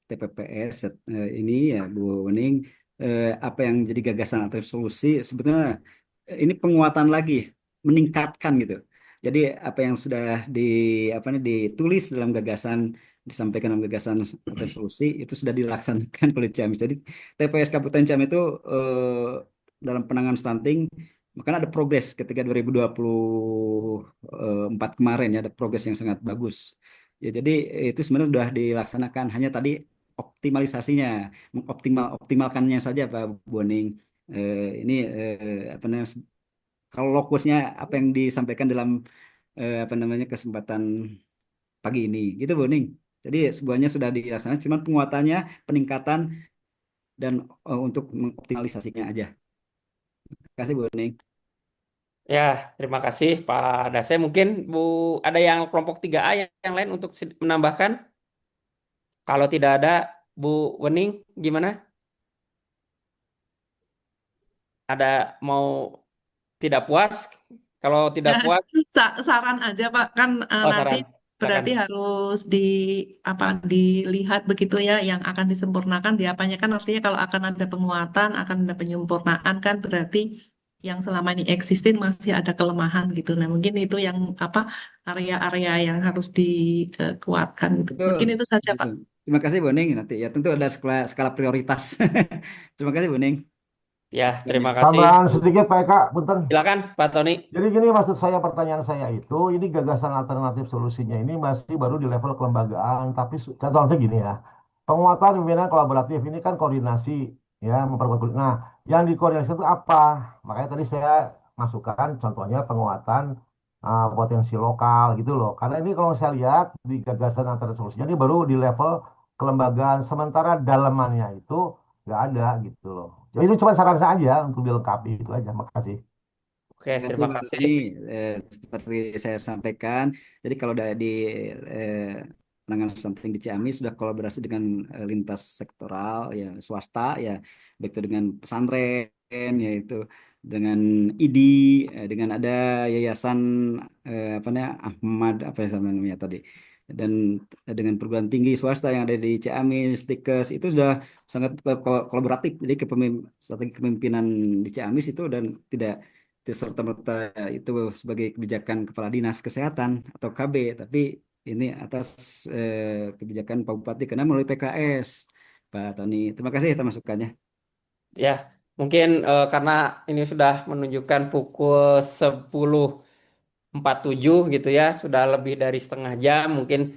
TPPS ini ya Bu Wening, apa yang jadi gagasan atau solusi sebetulnya ini penguatan lagi, meningkatkan gitu. Jadi apa yang sudah ditulis dalam gagasan disampaikan dalam gagasan atau solusi itu sudah dilaksanakan oleh Ciamis. Jadi TPS Kabupaten Ciamis itu dalam penanganan stunting makanya ada progres ketika 2024 kemarin ya ada progres yang sangat bagus. Ya jadi itu sebenarnya sudah dilaksanakan hanya tadi optimalisasinya, optimalkannya saja Pak Boning. Ini apa namanya kalau lokusnya apa yang disampaikan dalam apa namanya kesempatan pagi ini gitu Boning. Jadi semuanya sudah dilaksanakan, cuma penguatannya, peningkatan dan untuk mengoptimalisasinya aja. Terima kasih Boning. Ya, terima kasih Pak Dasep. Mungkin Bu ada yang kelompok 3A yang lain untuk menambahkan? Kalau tidak ada, Bu Wening gimana? Ada mau tidak puas? Kalau tidak puas, Saran aja Pak, kan nanti saran. Silakan. berarti harus dilihat begitu ya yang akan disempurnakan diapanya kan artinya kalau akan ada penguatan, akan ada penyempurnaan kan berarti yang selama ini existing masih ada kelemahan gitu. Nah, mungkin itu yang area-area yang harus dikuatkan gitu. Betul, Mungkin itu saja Pak. betul. Terima kasih Boning. Nanti ya tentu ada skala prioritas. Terima kasih Boning. Ya, terima kasih. Tambahan sedikit Pak Eka, punten. Silakan Pak Tony. Jadi gini maksud saya pertanyaan saya itu, ini gagasan alternatif solusinya ini masih baru di level kelembagaan, tapi contohnya gini ya, penguatan pimpinan kolaboratif ini kan koordinasi, ya memperkuat. Nah, yang dikoordinasi itu apa? Makanya tadi saya masukkan contohnya penguatan potensi lokal gitu loh. Karena ini kalau saya lihat di gagasan alternatif solusinya ini baru di level kelembagaan, sementara dalamannya itu nggak ada gitu loh. Jadi itu cuma saran saya aja untuk dilengkapi itu aja. Makasih. Oke, Terima kasih terima Pak kasih. Tony. Seperti saya sampaikan, jadi kalau di eh, penanganan stunting di Ciamis sudah kolaborasi dengan lintas sektoral ya swasta ya, baik itu dengan pesantren yaitu dengan IDI, dengan ada yayasan apa namanya Ahmad apa ya namanya tadi dan dengan perguruan tinggi swasta yang ada di Ciamis, Tikes itu sudah sangat kolaboratif. Jadi strategi kepemimpinan di Ciamis itu dan tidak serta-merta itu sebagai kebijakan Kepala Dinas Kesehatan atau KB, tapi ini atas kebijakan Pak Bupati karena melalui PKS, Pak Tony. Terima kasih atas masukannya. Ya, mungkin karena ini sudah menunjukkan pukul 10.47 gitu ya, sudah lebih dari setengah jam. Mungkin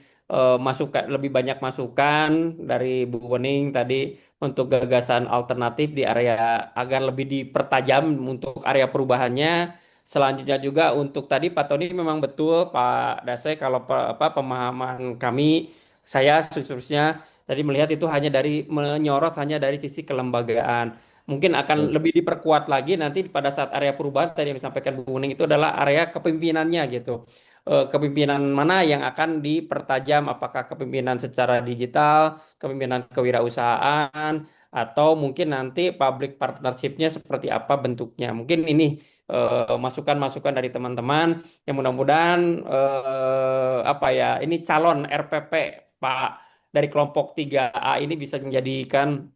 masukan lebih banyak masukan dari Bu Wening tadi untuk gagasan alternatif di area agar lebih dipertajam untuk area perubahannya. Selanjutnya juga untuk tadi Pak Tony memang betul Pak Dase kalau pemahaman kami saya khususnya tadi melihat itu hanya dari menyorot hanya dari sisi kelembagaan. Mungkin akan lebih diperkuat lagi nanti pada saat area perubahan tadi yang disampaikan Bu Kuning itu adalah area kepemimpinannya gitu. Kepemimpinan mana yang akan dipertajam, apakah kepemimpinan secara digital, kepemimpinan kewirausahaan, atau mungkin nanti public partnership-nya seperti apa bentuknya. Mungkin ini masukan-masukan dari teman-teman yang mudah-mudahan apa ya, ini calon RPP Pak dari kelompok 3A ini bisa menjadikan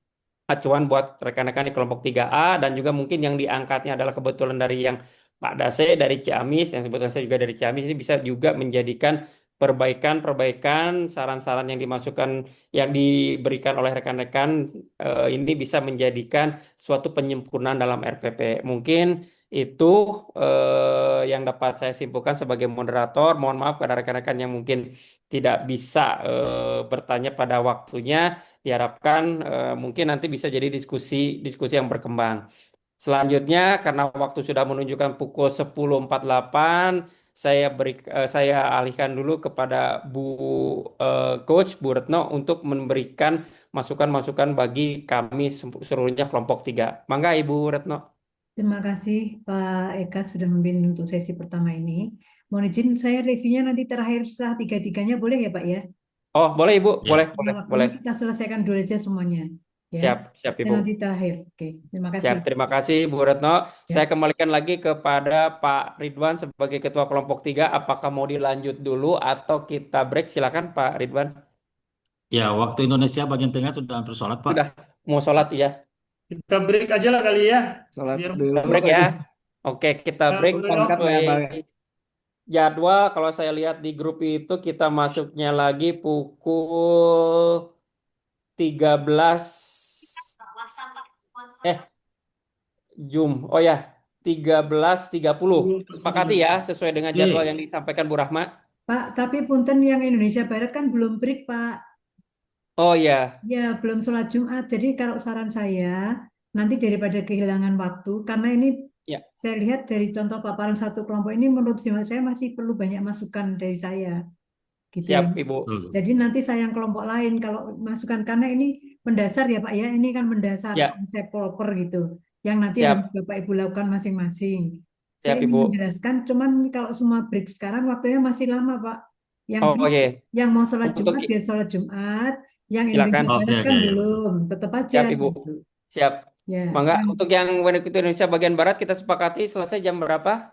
acuan buat rekan-rekan di kelompok 3A, dan juga mungkin yang diangkatnya adalah kebetulan dari yang Pak Dase dari Ciamis, yang sebetulnya saya juga dari Ciamis, ini bisa juga menjadikan perbaikan-perbaikan, saran-saran yang dimasukkan, yang diberikan oleh rekan-rekan ini bisa menjadikan suatu penyempurnaan dalam RPP. Mungkin itu yang dapat saya simpulkan sebagai moderator. Mohon maaf kepada rekan-rekan yang mungkin tidak bisa bertanya pada waktunya. Diharapkan mungkin nanti bisa jadi diskusi yang berkembang. Selanjutnya, karena waktu sudah menunjukkan pukul 10.48, saya alihkan dulu kepada Bu Coach Bu Retno untuk memberikan masukan-masukan bagi kami seluruhnya kelompok 3. Mangga Ibu Retno. Terima kasih Pak Eka sudah memimpin untuk sesi pertama ini. Mohon izin saya reviewnya nanti terakhir setelah tiga-tiganya boleh ya Pak ya? Oh, boleh Ibu, Ya. boleh, Nah, boleh, waktunya boleh. kita selesaikan dulu aja semuanya. Ya, Siap, siap dan Ibu. nanti terakhir. Oke, terima kasih. Siap, terima kasih Bu Retno. Ya. Saya kembalikan lagi kepada Pak Ridwan sebagai Ketua Kelompok 3. Apakah mau dilanjut dulu atau kita break? Silakan Pak Ridwan. Ya, waktu Indonesia bagian tengah sudah hampir sholat, Pak. Sudah mau sholat ya? Kita break aja lah kali ya. Sholat Biar dulu. Kita break ya. Oke, kita Ya, break boleh Pak dong. Singkat sesuai Pak. jadwal. Kalau saya lihat di grup itu kita masuknya lagi pukul 13 Oh ya, 13.30. Sepakati ya sesuai dengan jadwal Oke. yang disampaikan Bu Rahma. Pak, tapi punten yang Indonesia Barat kan belum break Pak. Oh ya, Ya, belum sholat Jumat. Jadi kalau saran saya, nanti daripada kehilangan waktu, karena ini ya. saya lihat dari contoh paparan satu kelompok ini, menurut hemat saya masih perlu banyak masukan dari saya. Gitu ya. Siap Ibu. Jadi nanti saya yang kelompok lain kalau masukan, karena ini mendasar ya Pak ya, ini kan mendasar Ya. konsep proper gitu, yang nanti Siap. harus Bapak Ibu lakukan masing-masing. Saya Siap ingin Ibu. menjelaskan, cuman kalau semua break sekarang waktunya masih lama Pak. Yang Oh oke. yang mau sholat Untuk Jumat biar sholat Jumat, yang silakan. Indonesia Oke, Barat oke, kan ya, betul. belum, tetap aja. Siap Ibu. Gitu. Siap. Ya, Mangga yang untuk yang waktu Indonesia bagian barat kita sepakati selesai jam berapa?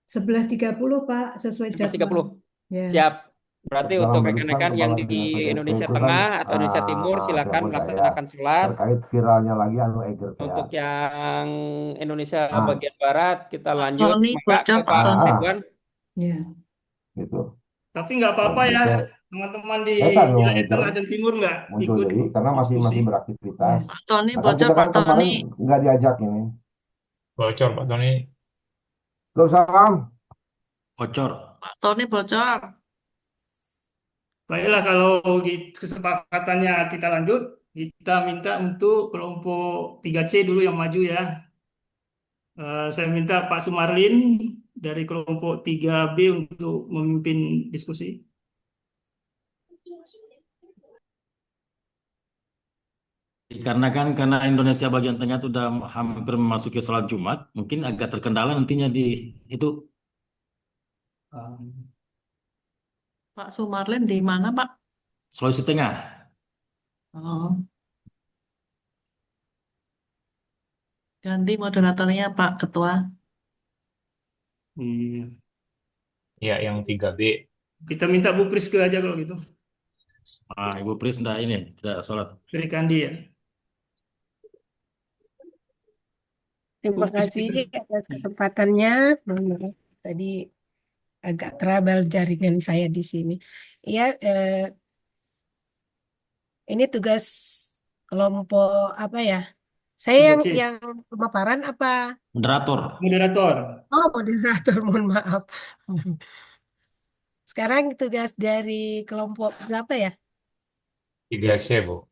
11.30 Pak, sesuai 11.30. jadwal. Ya. Siap. Berarti Dalam untuk menuliskan rekan-rekan yang Kepala di Dinas PDP Indonesia itu kan Tengah atau Indonesia Timur tidak silakan mudah ya, melaksanakan sholat. terkait viralnya lagi anu Eger teh ya. Untuk yang Indonesia Nah, bagian barat kita Pak lanjut Tony maka bocor, ke Pak Pak Tony. Ridwan. Ya. gitu. Tapi nggak apa-apa Jadi ya, saya teman-teman di eta dong wilayah Eger tengah dan timur nggak muncul ikut jadi karena masih diskusi. beraktivitas. Ya. Pak Tony Nah kan bocor, kita kan Pak Tony. kemarin nggak diajak ini. Bocor Pak Tony. Belum salam. Bocor. Pak Tony bocor. Baiklah, kalau kesepakatannya kita lanjut, kita minta untuk kelompok 3C dulu yang maju ya. Saya minta Pak Sumarlin dari kelompok 3B untuk memimpin diskusi. Karena Indonesia bagian tengah sudah hampir memasuki sholat Jumat, mungkin agak terkendala nantinya di itu. Pak Sumarlin di mana, Pak? Sulawesi Tengah. Oh. Ganti moderatornya Pak Ketua. Ya, yang 3B. Kita minta Bu Priske aja kalau gitu. Ibu Pris tidak sholat. Berikan dia. Terima kasih atas kesempatannya. Mohon maaf, tadi agak trouble jaringan saya di sini. Ya, ini tugas kelompok apa ya? Saya 3C. yang pemaparan apa? Moderator. Moderator. Oh, moderator, mohon maaf. Sekarang tugas dari kelompok berapa ya? 3C, Bu.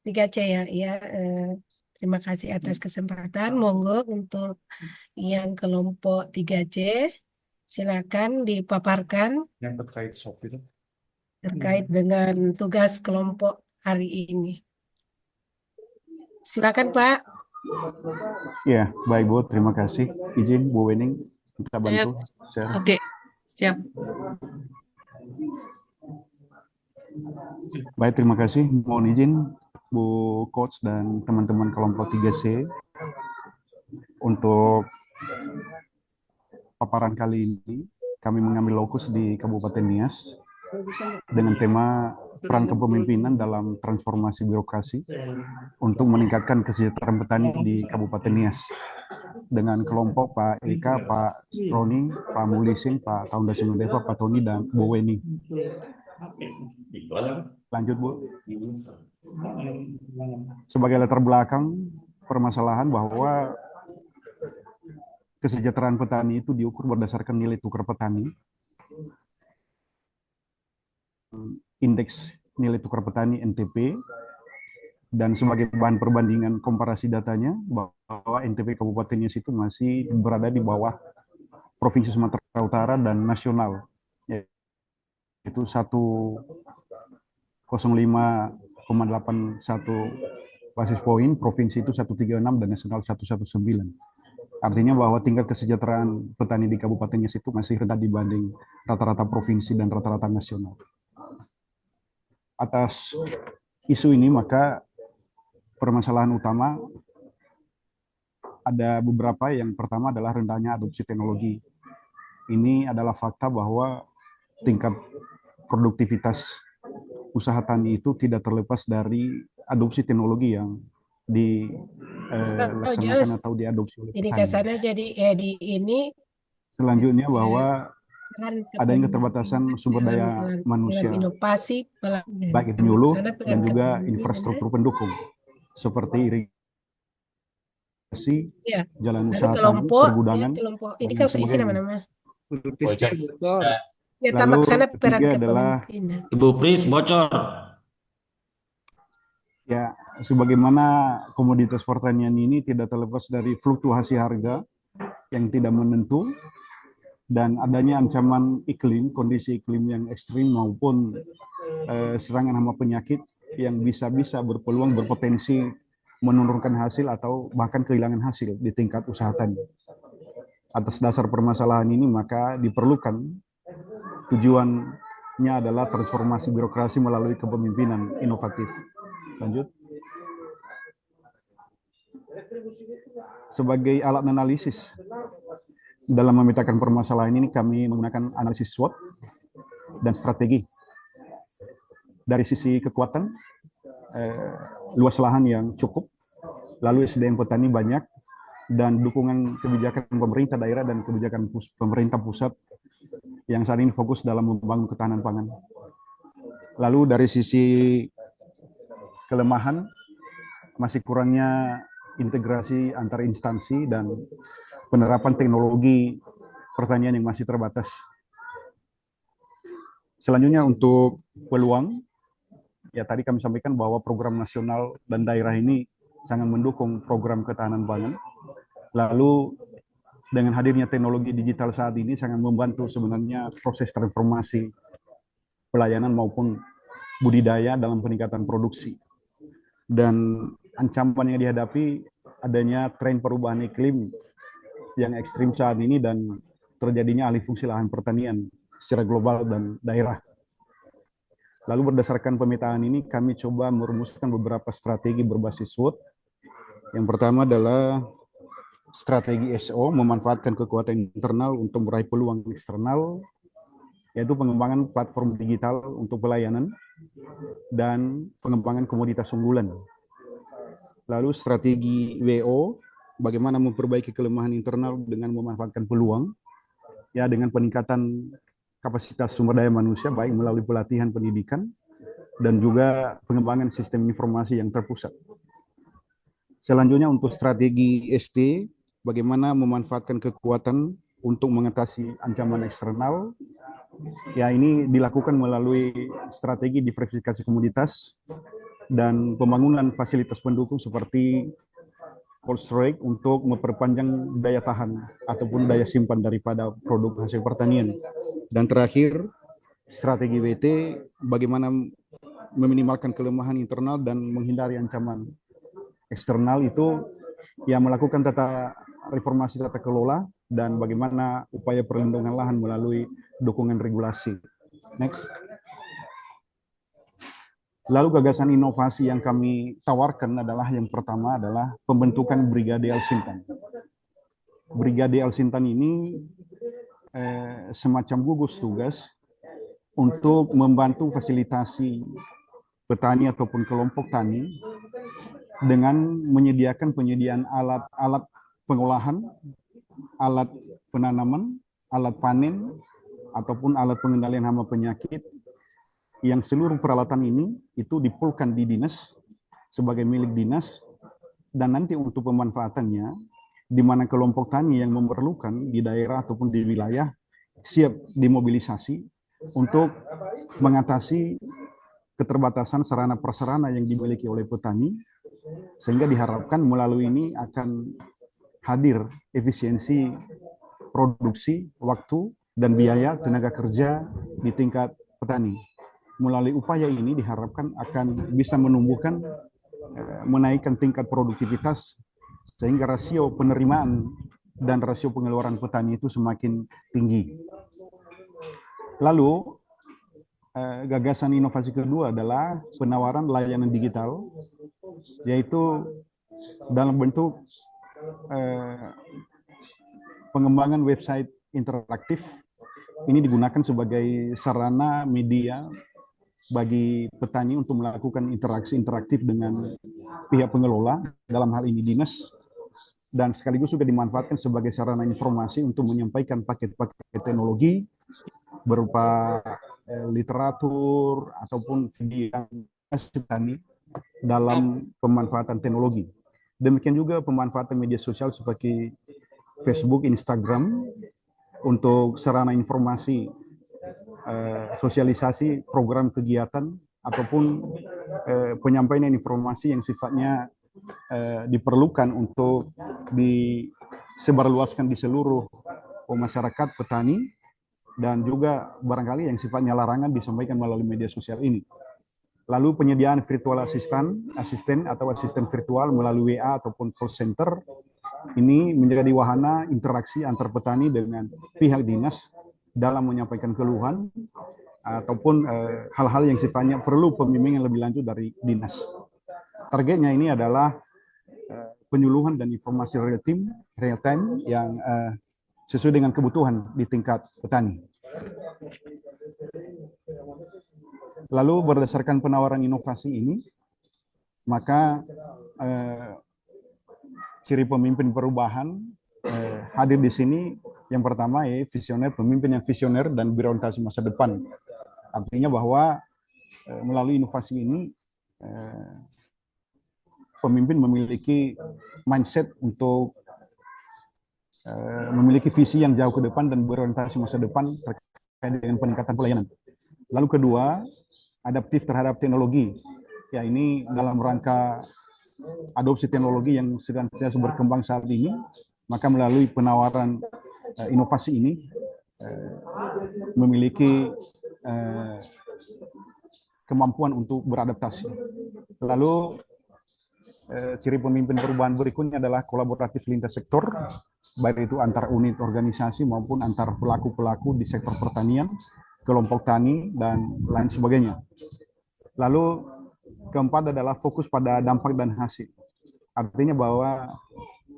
3C ya. Ya, terima kasih atas kesempatan. Monggo untuk yang kelompok 3C, silakan dipaparkan Yang terkait SOP itu. terkait dengan tugas kelompok hari ini. Silakan Pak. Ya, baik Bu, terima kasih. Izin Bu Wening, kita bantu share. Oke, siap. Baik, terima kasih. Mohon izin Bu Coach dan teman-teman kelompok 3C untuk paparan kali ini. Kami mengambil lokus di Kabupaten Nias dengan tema peran kepemimpinan dalam transformasi birokrasi untuk meningkatkan kesejahteraan petani di Kabupaten Nias dengan kelompok Pak Eka, Pak Roni, Pak Mulisin, Pak Taunda Sumedeva, Pak Tony, dan Bu Weni. Lanjut, Bu. Sebagai latar belakang permasalahan bahwa kesejahteraan petani itu diukur berdasarkan nilai tukar petani. Indeks nilai tukar petani NTP, dan sebagai bahan perbandingan komparasi datanya bahwa NTP Kabupaten Nias itu masih berada di bawah Provinsi Sumatera Utara dan nasional, yaitu 105,81 basis poin, provinsi itu 136 dan nasional 119. Artinya bahwa tingkat kesejahteraan petani di Kabupaten Nias itu masih rendah dibanding rata-rata provinsi dan rata-rata nasional. Atas isu ini, maka permasalahan utama ada beberapa. Yang pertama adalah rendahnya adopsi teknologi. Ini adalah fakta bahwa tingkat produktivitas usaha tani itu tidak terlepas dari adopsi teknologi yang dilaksanakan atau diadopsi oleh Jadi petani. kesana jadi di ini Selanjutnya bahwa adanya keterbatasan sumber daya dalam manusia, inovasi baik itu nyuluh sana dan juga kepemimpinan. infrastruktur pendukung seperti irigasi, Ya, jalan lalu usaha tani, kelompok pergudangan, kelompok ini dan kan lain isi sebagainya. nama-nama. Logistik bocor. Ya, Lalu tambah sana peran ketiga adalah kepemimpinan. Ibu Pris bocor. ya, sebagaimana komoditas pertanian ini tidak terlepas dari fluktuasi harga yang tidak menentu dan adanya ancaman iklim, kondisi iklim yang ekstrim maupun serangan hama penyakit yang bisa-bisa berpeluang berpotensi menurunkan hasil atau bahkan kehilangan hasil di tingkat usaha tani. Atas dasar permasalahan ini maka diperlukan tujuannya adalah transformasi birokrasi melalui kepemimpinan inovatif. Lanjut. Sebagai alat analisis dalam memetakan permasalahan ini, kami menggunakan analisis SWOT dan strategi. Dari sisi kekuatan, luas lahan yang cukup, lalu SDM petani banyak, dan dukungan kebijakan pemerintah daerah dan kebijakan pemerintah pusat yang saat ini fokus dalam membangun ketahanan pangan. Lalu dari sisi kelemahan, masih kurangnya integrasi antar instansi dan penerapan teknologi pertanian yang masih terbatas. Selanjutnya untuk peluang, ya tadi kami sampaikan bahwa program nasional dan daerah ini sangat mendukung program ketahanan pangan. Lalu dengan hadirnya teknologi digital saat ini sangat membantu sebenarnya proses transformasi pelayanan maupun budidaya dalam peningkatan produksi. Dan ancaman yang dihadapi adanya tren perubahan iklim yang ekstrim saat ini dan terjadinya alih fungsi lahan pertanian secara global dan daerah. Lalu berdasarkan pemetaan ini kami coba merumuskan beberapa strategi berbasis SWOT. Yang pertama adalah strategi SO, memanfaatkan kekuatan internal untuk meraih peluang eksternal, yaitu pengembangan platform digital untuk pelayanan dan pengembangan komoditas unggulan. Lalu strategi WO, bagaimana memperbaiki kelemahan internal dengan memanfaatkan peluang, ya dengan peningkatan kapasitas sumber daya manusia, baik melalui pelatihan pendidikan dan juga pengembangan sistem informasi yang terpusat. Selanjutnya untuk strategi ST, bagaimana memanfaatkan kekuatan untuk mengatasi ancaman eksternal. Ya, ini dilakukan melalui strategi diversifikasi komoditas dan pembangunan fasilitas pendukung seperti cold storage untuk memperpanjang daya tahan ataupun daya simpan daripada produk hasil pertanian. Dan terakhir, strategi WT, bagaimana meminimalkan kelemahan internal dan menghindari ancaman eksternal itu yang melakukan reformasi tata kelola dan bagaimana upaya perlindungan lahan melalui dukungan regulasi. Next. Lalu gagasan inovasi yang kami tawarkan adalah yang pertama adalah pembentukan Brigade Al-Sintan. Brigade Al-Sintan ini semacam gugus tugas untuk membantu fasilitasi petani ataupun kelompok tani dengan menyediakan penyediaan alat-alat pengolahan, alat penanaman, alat panen, ataupun alat pengendalian hama penyakit, yang seluruh peralatan ini itu dipulkan di dinas sebagai milik dinas, dan nanti untuk pemanfaatannya di mana kelompok tani yang memerlukan di daerah ataupun di wilayah siap dimobilisasi untuk mengatasi keterbatasan sarana prasarana yang dimiliki oleh petani, sehingga diharapkan melalui ini akan hadir efisiensi produksi, waktu, dan biaya tenaga kerja di tingkat petani. Melalui upaya ini diharapkan akan bisa menumbuhkan, menaikkan tingkat produktivitas, sehingga rasio penerimaan dan rasio pengeluaran petani itu semakin tinggi. Lalu, gagasan inovasi kedua adalah penawaran layanan digital, yaitu dalam bentuk pengembangan website interaktif. Ini digunakan sebagai sarana media bagi petani untuk melakukan interaksi interaktif dengan pihak pengelola, dalam hal ini dinas, dan sekaligus juga dimanfaatkan sebagai sarana informasi untuk menyampaikan paket-paket teknologi berupa literatur ataupun video petani dalam pemanfaatan teknologi. Demikian juga pemanfaatan media sosial seperti Facebook, Instagram untuk sarana informasi, sosialisasi program kegiatan ataupun penyampaian informasi yang sifatnya diperlukan untuk disebarluaskan di seluruh masyarakat petani, dan juga barangkali yang sifatnya larangan disampaikan melalui media sosial ini. Lalu penyediaan virtual asisten atau asisten virtual melalui WA ataupun call center ini menjadi wahana interaksi antar petani dengan pihak dinas dalam menyampaikan keluhan ataupun hal-hal yang sifatnya perlu pembimbingan lebih lanjut dari dinas. Targetnya ini adalah penyuluhan dan informasi real time yang sesuai dengan kebutuhan di tingkat petani. Lalu berdasarkan penawaran inovasi ini, maka ciri pemimpin perubahan hadir di sini. Yang pertama ya visioner, pemimpin yang visioner dan berorientasi masa depan. Artinya bahwa melalui inovasi ini pemimpin memiliki mindset untuk memiliki visi yang jauh ke depan dan berorientasi masa depan terkait dengan peningkatan pelayanan. Lalu kedua, adaptif terhadap teknologi. Ya, ini dalam rangka adopsi teknologi yang sedang berkembang saat ini, maka melalui penawaran inovasi ini memiliki kemampuan untuk beradaptasi. Lalu ciri pemimpin perubahan berikutnya adalah kolaboratif lintas sektor, baik itu antar unit organisasi maupun antar pelaku-pelaku di sektor pertanian, kelompok tani, dan lain sebagainya. Lalu keempat adalah fokus pada dampak dan hasil. Artinya bahwa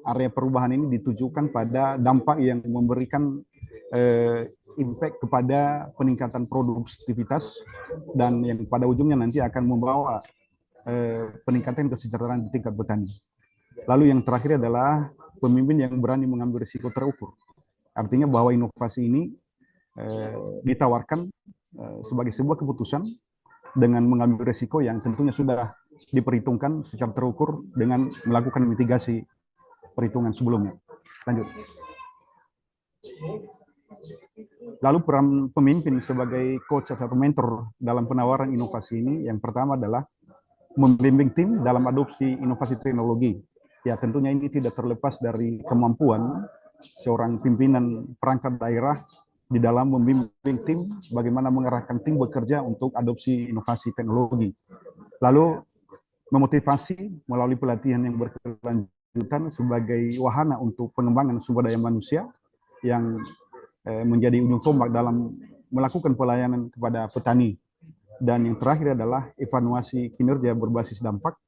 area perubahan ini ditujukan pada dampak yang memberikan impact kepada peningkatan produktivitas dan yang pada ujungnya nanti akan membawa peningkatan kesejahteraan di tingkat petani. Lalu yang terakhir adalah pemimpin yang berani mengambil risiko terukur. Artinya bahwa inovasi ini ditawarkan sebagai sebuah keputusan dengan mengambil risiko yang tentunya sudah diperhitungkan secara terukur dengan melakukan mitigasi perhitungan sebelumnya. Lanjut. Lalu peran pemimpin sebagai coach atau mentor dalam penawaran inovasi ini, yang pertama adalah membimbing tim dalam adopsi inovasi teknologi. Ya, tentunya ini tidak terlepas dari kemampuan seorang pimpinan perangkat daerah di dalam membimbing tim bagaimana mengarahkan tim bekerja untuk adopsi inovasi teknologi. Lalu memotivasi melalui pelatihan yang berkelanjutan sebagai wahana untuk pengembangan sumber daya manusia yang menjadi ujung tombak dalam melakukan pelayanan kepada petani. Dan yang terakhir adalah evaluasi kinerja berbasis dampak.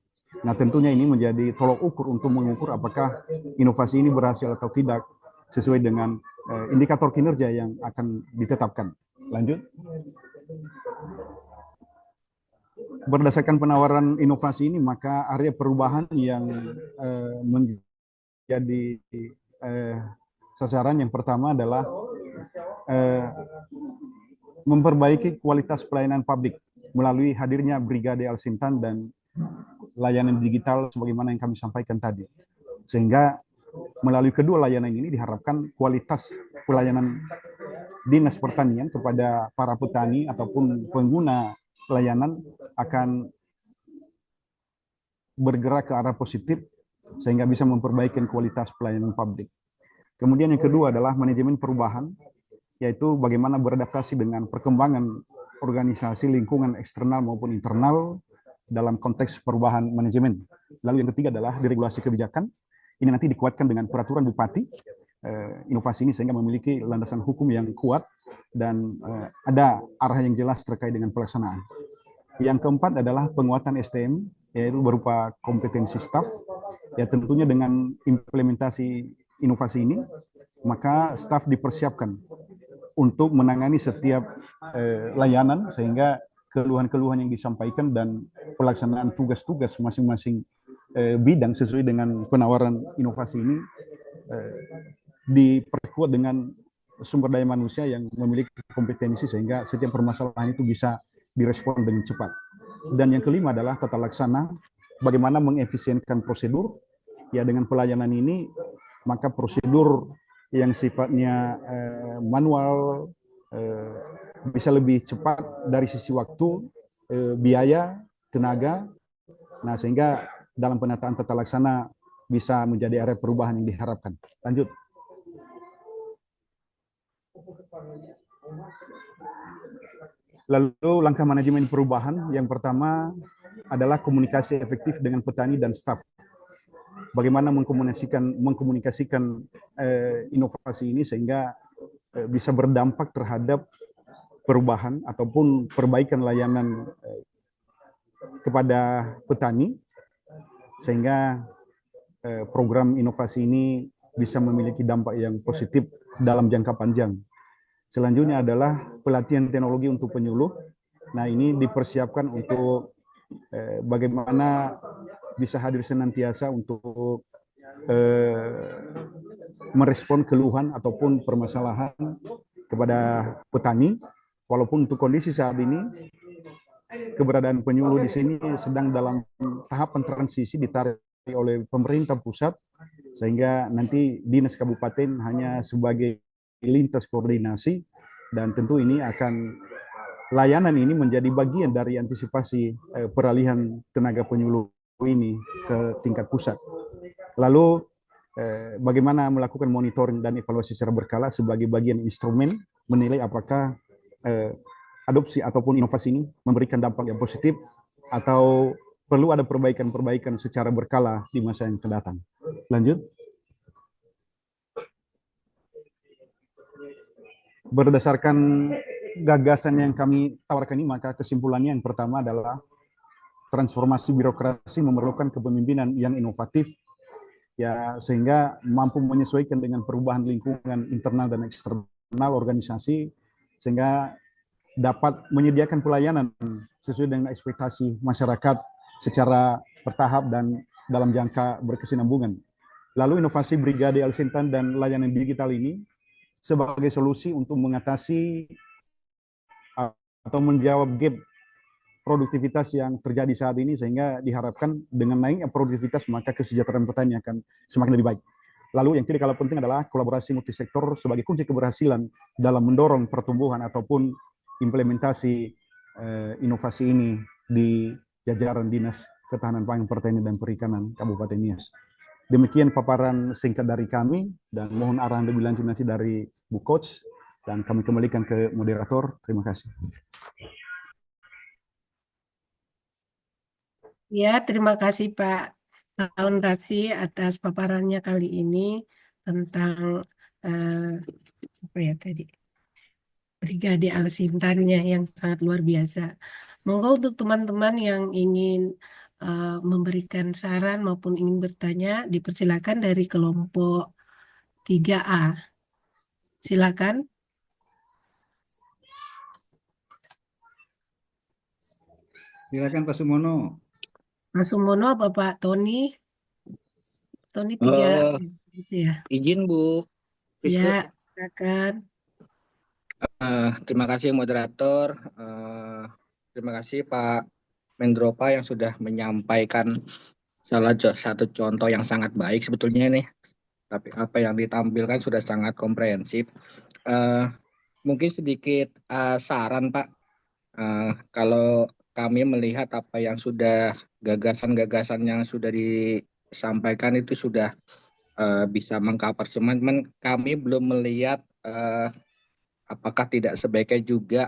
Nah, tentunya ini menjadi tolok ukur untuk mengukur apakah inovasi ini berhasil atau tidak sesuai dengan indikator kinerja yang akan ditetapkan. Lanjut. Berdasarkan penawaran inovasi ini, maka area perubahan yang menjadi sasaran yang pertama adalah memperbaiki kualitas pelayanan publik melalui hadirnya Brigade Al-Sintan dan layanan digital sebagaimana yang kami sampaikan tadi. Sehingga melalui kedua layanan ini diharapkan kualitas pelayanan Dinas Pertanian kepada para petani ataupun pengguna pelayanan akan bergerak ke arah positif sehingga bisa memperbaiki kualitas pelayanan publik. Kemudian yang kedua adalah manajemen perubahan, yaitu bagaimana beradaptasi dengan perkembangan organisasi lingkungan eksternal maupun internal dalam konteks perubahan manajemen. Lalu yang ketiga adalah deregulasi kebijakan. Ini nanti dikuatkan dengan peraturan bupati. Inovasi ini sehingga memiliki landasan hukum yang kuat dan ada arah yang jelas terkait dengan pelaksanaan. Yang keempat adalah penguatan SDM, yaitu berupa kompetensi staf. Ya tentunya dengan implementasi inovasi ini, maka staf dipersiapkan untuk menangani setiap layanan sehingga keluhan-keluhan yang disampaikan dan pelaksanaan tugas-tugas masing-masing bidang sesuai dengan penawaran inovasi ini diperkuat dengan sumber daya manusia yang memiliki kompetensi sehingga setiap permasalahan itu bisa direspon dengan cepat. Dan yang kelima adalah tata laksana, bagaimana mengefisienkan prosedur. Ya dengan pelayanan ini maka prosedur yang sifatnya manual bisa lebih cepat dari sisi waktu, biaya, tenaga. Nah, sehingga dalam penataan tata laksana bisa menjadi area perubahan yang diharapkan. Lanjut. Lalu langkah manajemen perubahan yang pertama adalah komunikasi efektif dengan petani dan staf. Bagaimana mengkomunikasikan inovasi ini sehingga bisa berdampak terhadap perubahan ataupun perbaikan layanan kepada petani sehingga program inovasi ini bisa memiliki dampak yang positif dalam jangka panjang. Selanjutnya adalah pelatihan teknologi untuk penyuluh. Nah, ini dipersiapkan untuk bagaimana bisa hadir senantiasa untuk merespon keluhan ataupun permasalahan kepada petani. Walaupun untuk kondisi saat ini keberadaan penyuluh di sini sedang dalam tahapan transisi ditarik oleh pemerintah pusat sehingga nanti dinas kabupaten hanya sebagai lintas koordinasi dan tentu ini akan layanan ini menjadi bagian dari antisipasi peralihan tenaga penyuluh ini ke tingkat pusat. Lalu bagaimana melakukan monitoring dan evaluasi secara berkala sebagai bagian instrumen menilai apakah adopsi ataupun inovasi ini memberikan dampak yang positif atau perlu ada perbaikan-perbaikan secara berkala di masa yang akan datang. Lanjut. Berdasarkan gagasan yang kami tawarkan ini, maka kesimpulannya yang pertama adalah transformasi birokrasi memerlukan kepemimpinan yang inovatif, ya sehingga mampu menyesuaikan dengan perubahan lingkungan internal dan eksternal organisasi, sehingga dapat menyediakan pelayanan sesuai dengan ekspektasi masyarakat secara bertahap dan dalam jangka berkesinambungan. Lalu inovasi Brigade Al-Sintan dan layanan digital ini sebagai solusi untuk mengatasi atau menjawab gap produktivitas yang terjadi saat ini sehingga diharapkan dengan naiknya produktivitas maka kesejahteraan petani akan semakin lebih baik. Lalu yang tidak kalah penting adalah kolaborasi multisektor sebagai kunci keberhasilan dalam mendorong pertumbuhan ataupun implementasi inovasi ini di jajaran Dinas Ketahanan Pangan, Pertanian dan Perikanan Kabupaten Nias. Demikian paparan singkat dari kami dan mohon arahan lebih lanjut nanti dari Bu Coach dan kami kembalikan ke moderator. Terima kasih. Ya, terima kasih Pak Taun Rasi atas paparannya kali ini tentang apa ya tadi Brigade Al-Sintannya yang sangat luar biasa. Monggo untuk teman-teman yang ingin memberikan saran maupun ingin bertanya, dipersilakan dari kelompok 3A. Silakan. Silakan Pak Sumono. Mas Sumono apa Pak Tony? Tony 3 Oh, gitu ya. izin Bu Priske. Ya, silakan. Terima kasih moderator. Terima kasih Pak Mendropa yang sudah menyampaikan salah satu contoh yang sangat baik sebetulnya nih. Tapi apa yang ditampilkan sudah sangat komprehensif. Mungkin sedikit saran Pak. Kalau kami melihat apa yang sudah gagasan-gagasan yang sudah disampaikan itu sudah bisa mengcover semua. Kami belum melihat apakah tidak sebaiknya juga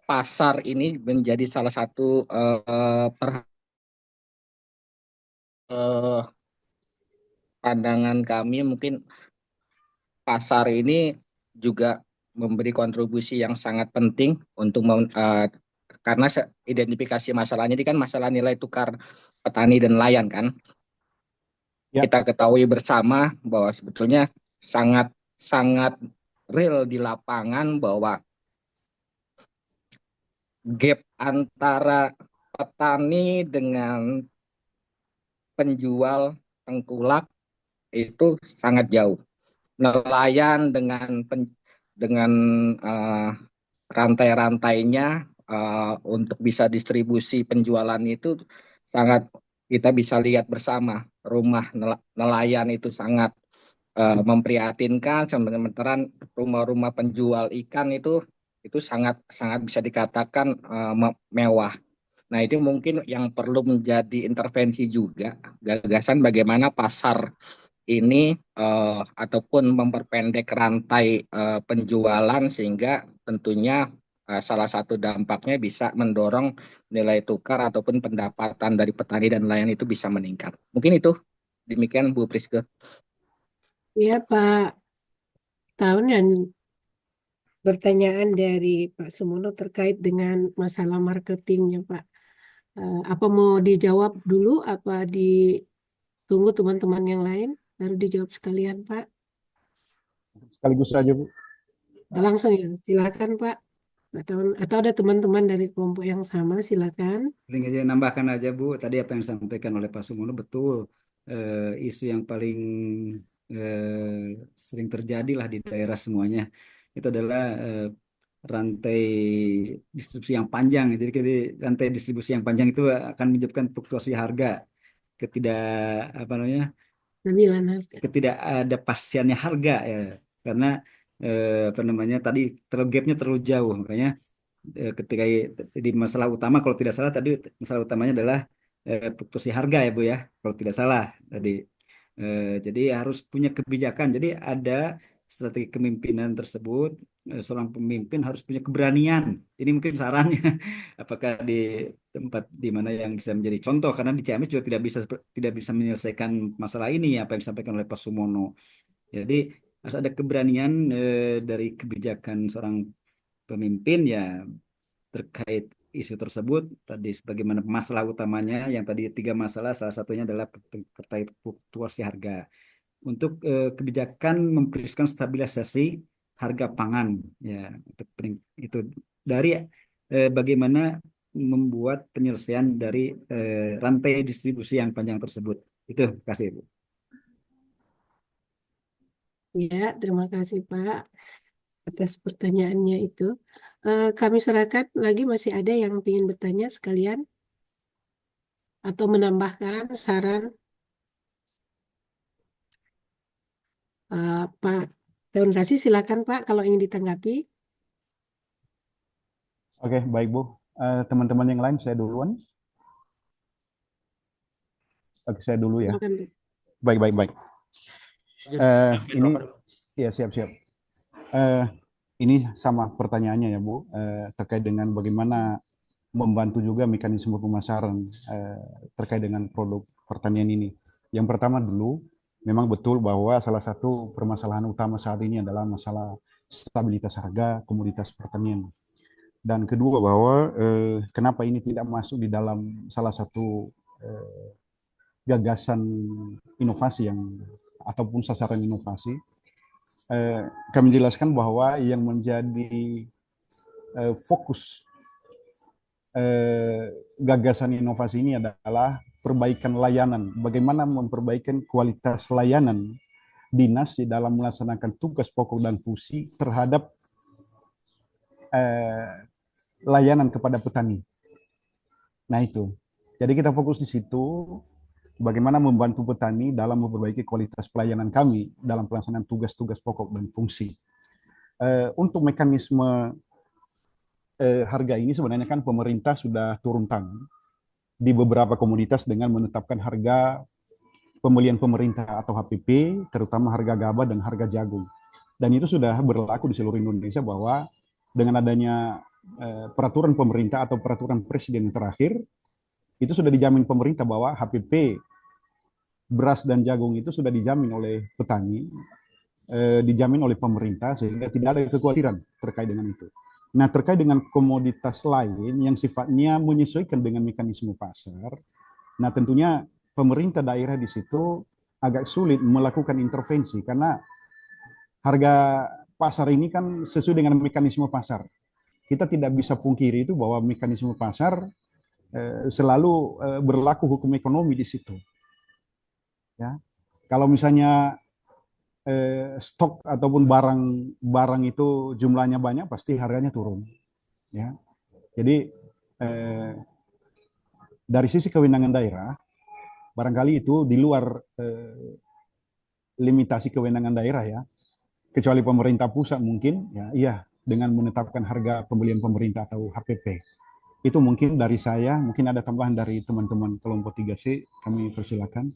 pasar ini menjadi salah satu pandangan kami. Mungkin pasar ini juga memberi kontribusi yang sangat penting untuk karena identifikasi masalahnya ini kan masalah nilai tukar petani dan nelayan kan. Ya. Kita ketahui bersama bahwa sebetulnya sangat real di lapangan bahwa gap antara petani dengan penjual tengkulak itu sangat jauh. Nelayan dengan rantai-rantainya untuk bisa distribusi penjualan itu sangat kita bisa lihat bersama. Rumah nelayan itu sangat memprihatinkan, sementara rumah-rumah penjual ikan itu sangat bisa dikatakan mewah. Nah, itu mungkin yang perlu menjadi intervensi juga, gagasan bagaimana pasar ini ataupun memperpendek rantai penjualan sehingga tentunya salah satu dampaknya bisa mendorong nilai tukar ataupun pendapatan dari petani dan nelayan itu bisa meningkat. Mungkin itu demikian Bu Priske. Ya Pak Tahun dan pertanyaan dari Pak Sumono terkait dengan masalah marketingnya Pak. Apa mau dijawab dulu apa ditunggu teman-teman yang lain baru dijawab sekalian Pak? Sekaligus saja Bu. Langsung ya, silakan Pak. Atau ada teman-teman dari kelompok yang sama, silakan. Paling aja nambahkan aja Bu, tadi apa yang disampaikan oleh Pak Sumono betul. Isu yang paling sering terjadi lah di daerah semuanya itu adalah rantai distribusi yang panjang. Jadi rantai distribusi yang panjang itu akan menyebabkan fluktuasi harga, ketidak apa namanya, Namilan harga. ketidakadaptasiannya harga ya, karena apa namanya tadi gapnya terlalu jauh, makanya ketika di masalah utama kalau tidak salah tadi masalah utamanya adalah fluktuasi harga ya Bu ya, kalau tidak salah tadi. Jadi harus punya kebijakan. Jadi ada strategi kepemimpinan tersebut. Seorang pemimpin harus punya keberanian. Ini mungkin sarannya. Apakah di tempat di mana yang bisa menjadi contoh, karena di Ciamis juga tidak bisa menyelesaikan masalah ini apa yang disampaikan oleh Pak Sumono. Jadi harus ada keberanian dari kebijakan seorang pemimpin ya terkait isu tersebut. Tadi sebagaimana masalah utamanya yang tadi 3 masalah, salah satunya adalah terkait fluktuasi harga. Untuk kebijakan memprioritaskan stabilisasi harga pangan ya, itu dari bagaimana membuat penyelesaian dari rantai distribusi yang panjang tersebut. Itu kasih Bu. Ya, terima kasih Pak atas pertanyaannya itu. Kami serahkan lagi, masih ada yang ingin bertanya sekalian atau menambahkan saran. Pak Tahun Kasih, silakan Pak kalau ingin ditanggapi. Oke, baik Bu. Teman-teman yang lain saya duluan. Oke, saya dulu ya. Silakan, Pak. Baik. Ini ya siap. Ini sama pertanyaannya ya Bu, terkait dengan bagaimana membantu juga mekanisme pemasaran terkait dengan produk pertanian ini. Yang pertama dulu, memang betul bahwa salah satu permasalahan utama saat ini adalah masalah stabilitas harga komoditas pertanian. Dan kedua bahwa kenapa ini tidak masuk di dalam salah satu gagasan inovasi yang ataupun sasaran inovasi. Kami jelaskan bahwa yang menjadi fokus gagasan inovasi ini adalah perbaikan layanan, bagaimana memperbaikan kualitas layanan dinas di dalam melaksanakan tugas pokok dan fungsi terhadap layanan kepada petani. Nah itu, jadi kita fokus di situ, bagaimana membantu petani dalam memperbaiki kualitas pelayanan kami dalam pelaksanaan tugas-tugas pokok dan fungsi. Untuk mekanisme harga ini sebenarnya kan pemerintah sudah turun tangan di beberapa komoditas dengan menetapkan harga pembelian pemerintah atau HPP, terutama harga gabah dan harga jagung. Dan itu sudah berlaku di seluruh Indonesia bahwa dengan adanya peraturan pemerintah atau peraturan presiden terakhir, itu sudah dijamin pemerintah bahwa HPP beras dan jagung itu sudah dijamin oleh petani, dijamin oleh pemerintah, sehingga tidak ada kekhawatiran terkait dengan itu. Nah, terkait dengan komoditas lain yang sifatnya menyesuaikan dengan mekanisme pasar, nah tentunya pemerintah daerah di situ agak sulit melakukan intervensi karena harga pasar ini kan sesuai dengan mekanisme pasar. Kita tidak bisa pungkiri itu bahwa mekanisme pasar selalu berlaku hukum ekonomi di situ. Ya, kalau misalnya stok ataupun barang itu jumlahnya banyak, pasti harganya turun. Ya, jadi dari sisi kewenangan daerah, barangkali itu di luar limitasi kewenangan daerah ya, kecuali pemerintah pusat mungkin, ya iya dengan menetapkan harga pembelian pemerintah atau HPP. Itu mungkin dari saya, mungkin ada tambahan dari teman-teman kelompok 3C, kami persilakan.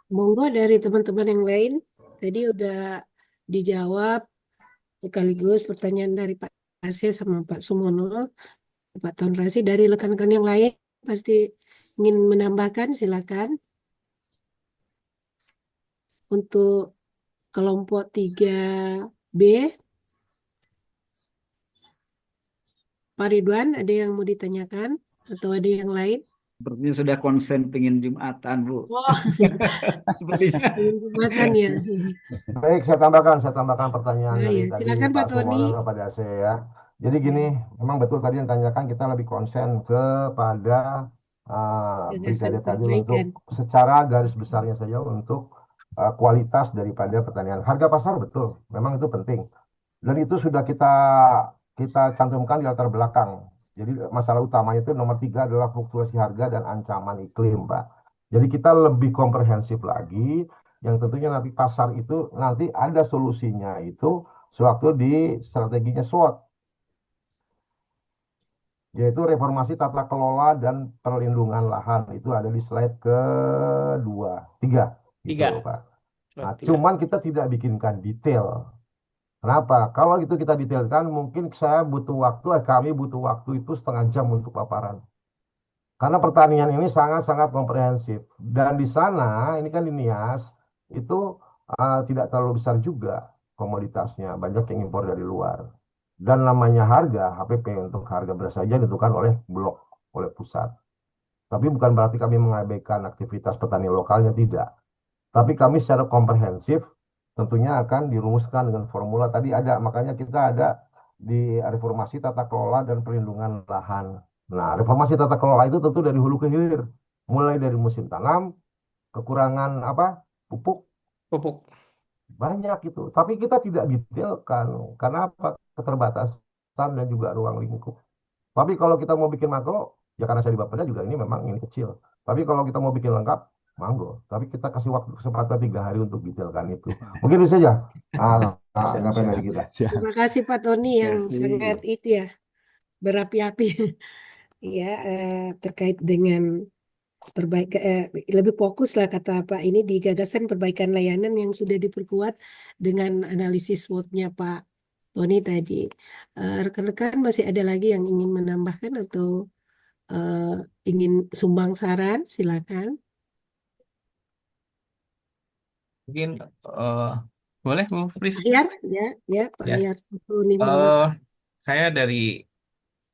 Monggo dari teman-teman yang lain. Tadi udah dijawab sekaligus pertanyaan dari Pak Aceh sama Pak Sumono, Pak Tuan Rasi. Dari rekan-rekan yang lain pasti ingin menambahkan, silakan. Untuk kelompok 3B, Pak Ridwan, ada yang mau ditanyakan atau ada yang lain? Sepertinya sudah konsen pengen Jumatan, Bu. Oh, Sepertinya. Jumatan ya. Baik, saya tambahkan pertanyaan Nah, dari ya, tadi silakan Pak Pak Tony. Sumono kepada saya ya. Jadi gini, memang betul tadi yang tanyakan kita lebih konsen kepada Gagasan brigade tadi untuk perbaikan. secara garis besarnya saja untuk kualitas daripada pertanian. Harga pasar betul, memang itu penting. Dan itu sudah kita cantumkan di latar belakang. Jadi masalah utamanya itu nomor 3 adalah fluktuasi harga dan ancaman iklim, Pak. Jadi kita lebih komprehensif lagi, yang tentunya nanti pasar itu nanti ada solusinya itu sewaktu di strateginya SWOT, yaitu reformasi tata kelola dan perlindungan lahan. Itu ada di slide tiga, gitu, Tiga. Pak. Nah, Tiga. cuman kita tidak bikinkan detail. Kenapa? Kalau itu kita detailkan, mungkin kami butuh waktu itu setengah jam untuk paparan. Karena pertanian ini sangat-sangat komprehensif. Dan di sana, ini kan di Nias, itu tidak terlalu besar juga komoditasnya. Banyak yang impor dari luar. Dan namanya harga, HPP untuk harga beras saja ditentukan oleh blok, oleh pusat. Tapi bukan berarti kami mengabaikan aktivitas petani lokalnya, tidak. Tapi kami secara komprehensif tentunya akan dirumuskan dengan formula tadi ada. Makanya kita ada di reformasi tata kelola dan perlindungan lahan. Nah, reformasi tata kelola itu tentu dari hulu ke hilir. Mulai dari musim tanam, kekurangan pupuk, banyak itu. Tapi kita tidak detailkan. Karena apa? Keterbatasan dan juga ruang lingkup. Tapi kalau kita mau bikin makro, ya karena saya di Bapeda juga ini memang ini kecil. Tapi kalau kita mau bikin lengkap, monggo. Tapi kita kasih waktu kesempatan 3 hari untuk detailkan itu. Mungkin itu saja. Anggapan dari kita. Terima kasih Pak Tony yang sangat itu ya, berapi-api ya terkait dengan lebih fokus lah kata Pak ini di gagasan perbaikan layanan yang sudah diperkuat dengan analisis SWOT-nya Pak Tony tadi. Rekan-rekan masih ada lagi yang ingin menambahkan atau ingin sumbang saran, silakan. Mungkin boleh Bu Pris? Pak Yar, ya Pak Ya. Yar. Saya dari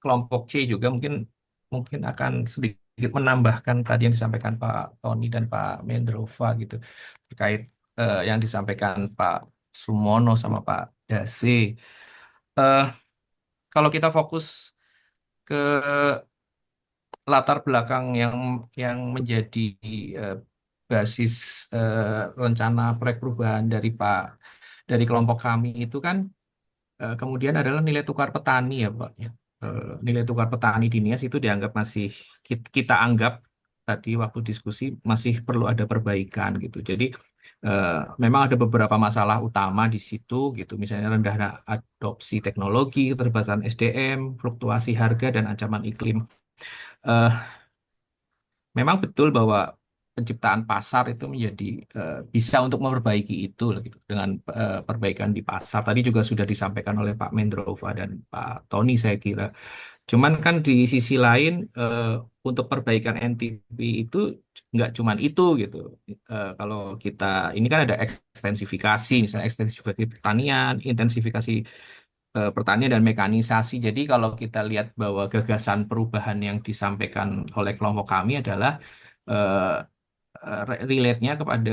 kelompok C juga mungkin mungkin akan sedikit menambahkan tadi yang disampaikan Pak Tony dan Pak Mendrova gitu terkait yang disampaikan Pak Sumono sama Pak Dase. Eh, Kalau kita fokus ke latar belakang yang menjadi eh, basis rencana proyek perubahan dari kelompok kami itu kan kemudian adalah nilai tukar petani ya Pak ya. Nilai tukar petani di Nias itu dianggap masih kita anggap tadi waktu diskusi masih perlu ada perbaikan gitu. Jadi eh, memang ada beberapa masalah utama di situ gitu. Misalnya rendahnya adopsi teknologi, keterbatasan SDM, fluktuasi harga dan ancaman iklim. Eh, Memang betul bahwa penciptaan pasar itu menjadi bisa untuk memperbaiki itu lah gitu dengan perbaikan di pasar. Tadi juga sudah disampaikan oleh Pak Mendrova dan Pak Tony saya kira. Cuman kan di sisi lain untuk perbaikan NTP itu nggak cuman itu gitu. Kalau kita ini kan ada ekstensifikasi, misalnya ekstensifikasi pertanian, intensifikasi pertanian dan mekanisasi. Jadi kalau kita lihat bahwa gagasan perubahan yang disampaikan oleh kelompok kami adalah eh, relate-nya kepada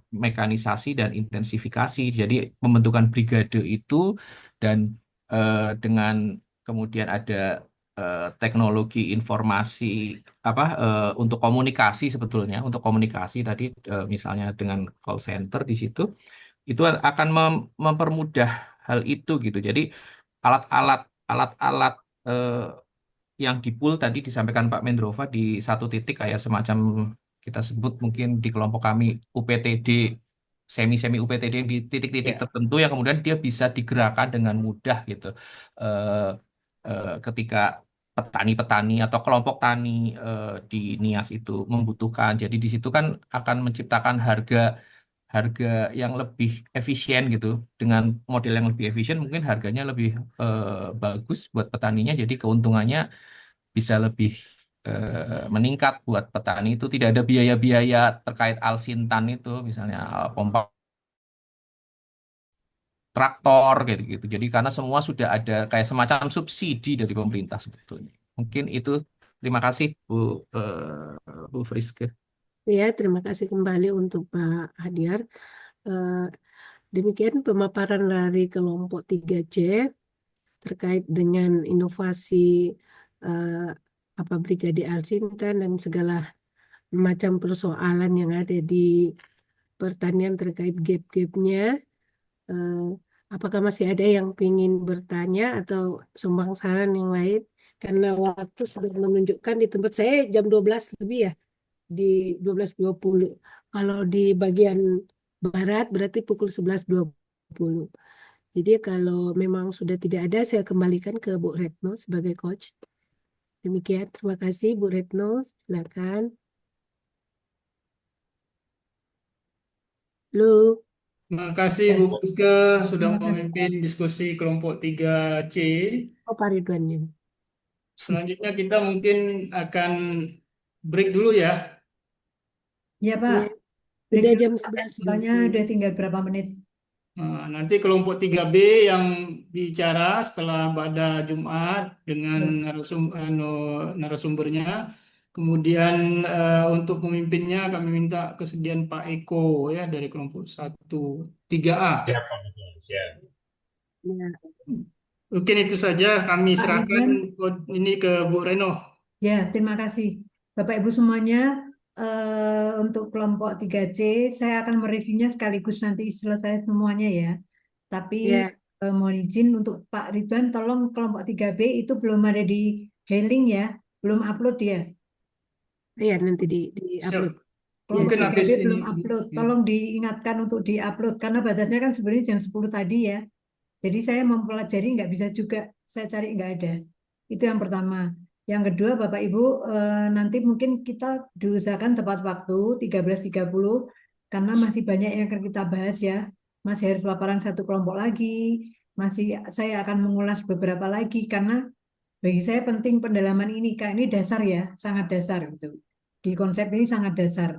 mekanisasi dan intensifikasi. Jadi pembentukan brigade itu dan dengan kemudian ada teknologi informasi apa untuk komunikasi sebetulnya untuk komunikasi tadi misalnya dengan call center di situ itu akan mempermudah hal itu gitu. Jadi alat-alat alat-alat yang di pool tadi disampaikan Pak Mendrova di satu titik kayak semacam kita sebut mungkin di kelompok kami UPTD semi-semi UPTD di titik-titik Ya. tertentu yang kemudian dia bisa digerakkan dengan mudah gitu. Eh, Ketika petani-petani atau kelompok tani di Nias itu membutuhkan. Jadi di situ kan akan menciptakan harga harga yang lebih efisien gitu. Dengan model yang lebih efisien mungkin harganya lebih bagus buat petaninya. Jadi keuntungannya bisa lebih meningkat buat petani itu. Tidak ada biaya-biaya terkait alsintan itu, misalnya pompa traktor gitu-gitu. Jadi karena semua sudah ada kayak semacam subsidi dari pemerintah sebetulnya. Mungkin itu. Terima kasih Bu Friske. Ya, terima kasih kembali untuk Pak Hadiar. Eh, Demikian pemaparan dari kelompok 3C terkait dengan inovasi eh, Brigade Alsintan dan segala macam persoalan yang ada di pertanian terkait gap-gapnya. Eh, Apakah masih ada yang ingin bertanya atau sumbang saran yang lain? Karena waktu sudah menunjukkan di tempat saya jam 12 lebih ya, di 12.20. Kalau di bagian barat berarti pukul 11.20. Jadi kalau memang sudah tidak ada, saya kembalikan ke Bu Retno sebagai coach. Demikian, terima kasih Bu Retno. Silakan. Lu. Terima kasih Bu Friske sudah memimpin diskusi kelompok 3C. Oh, Pak Ridwan ini. Selanjutnya kita mungkin akan break dulu ya. Ya Pak, Ya, break udah dulu. jam 11 Soalnya lebih. udah tinggal berapa menit. Nah, nanti kelompok 3B yang bicara setelah pada Jumat dengan narasumbernya. Kemudian untuk pemimpinnya kami minta kesediaan Pak Eko ya dari kelompok 3A. Siap, Pak. Siap. Ya. Mungkin itu saja kami Pak serahkan Ridwan. ini ke Bu Reno. Ya, terima kasih. Bapak Ibu semuanya, untuk kelompok 3C, saya akan mereviewnya sekaligus nanti selesai semuanya ya. Tapi Ya, mohon izin untuk Pak Ridwan, tolong kelompok 3B itu belum ada di hailing ya, belum upload ya. ya nanti di Siap. upload. Kelompok Mungkin 3B habis ini. belum upload, tolong diingatkan untuk di-upload karena batasnya kan sebenarnya jam 10 tadi ya. Jadi saya mempelajari nggak bisa juga, saya cari nggak ada. Itu yang pertama. Yang kedua, Bapak Ibu, nanti mungkin kita diusahakan tepat waktu 13.30 karena masih banyak yang akan kita bahas ya. Masih harus laporan satu kelompok lagi, masih saya akan mengulas beberapa lagi karena bagi saya penting pendalaman ini, karena ini dasar ya, sangat dasar gitu. Di konsep ini sangat dasar.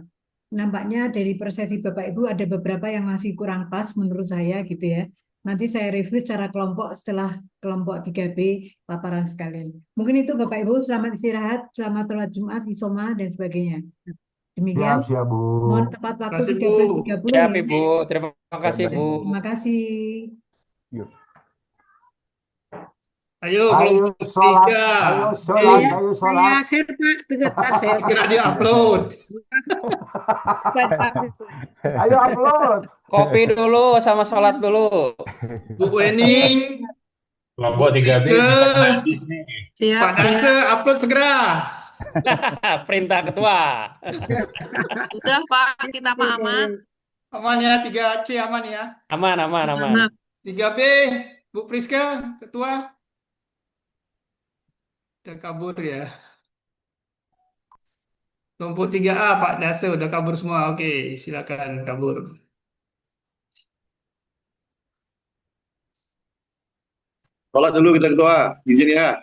Nampaknya dari persepsi Bapak Ibu ada beberapa yang masih kurang pas menurut saya gitu ya. Nanti saya review secara kelompok setelah kelompok 3B paparan sekalian. Mungkin itu Bapak Ibu, selamat istirahat, selamat sholat Jumat, Isoma, dan sebagainya. Demikian, Siap, Bu. mohon tepat waktu Terima kasih, Bu. 13.30 Ya, ya. Ibu. Terima kasih, Baik. Bu. Terima kasih. Yuk. Ayo, Ayo kelompok sholat, 3. ayo Oke, sholat, Saya, ayo saya sholat. share Pak, sebentar saya segera share. di-upload. Pak. Ayo upload. Kopi dulu sama sholat dulu. Bu Wening, Bu Kelompok 3B Priske, bisa habis nih. Siap, Pak siap. Dase, upload segera. Perintah ketua. Udah, Pak, kita mah aman. Aman ya, 3C aman ya. Aman, aman, aman. Aman. 3B, Bu Priska, Ketua. Udah kabur ya. Kelompok 3A, Pak Dase, udah kabur semua. Oke, silakan kabur. Sholat dulu kita ketua, izin ya.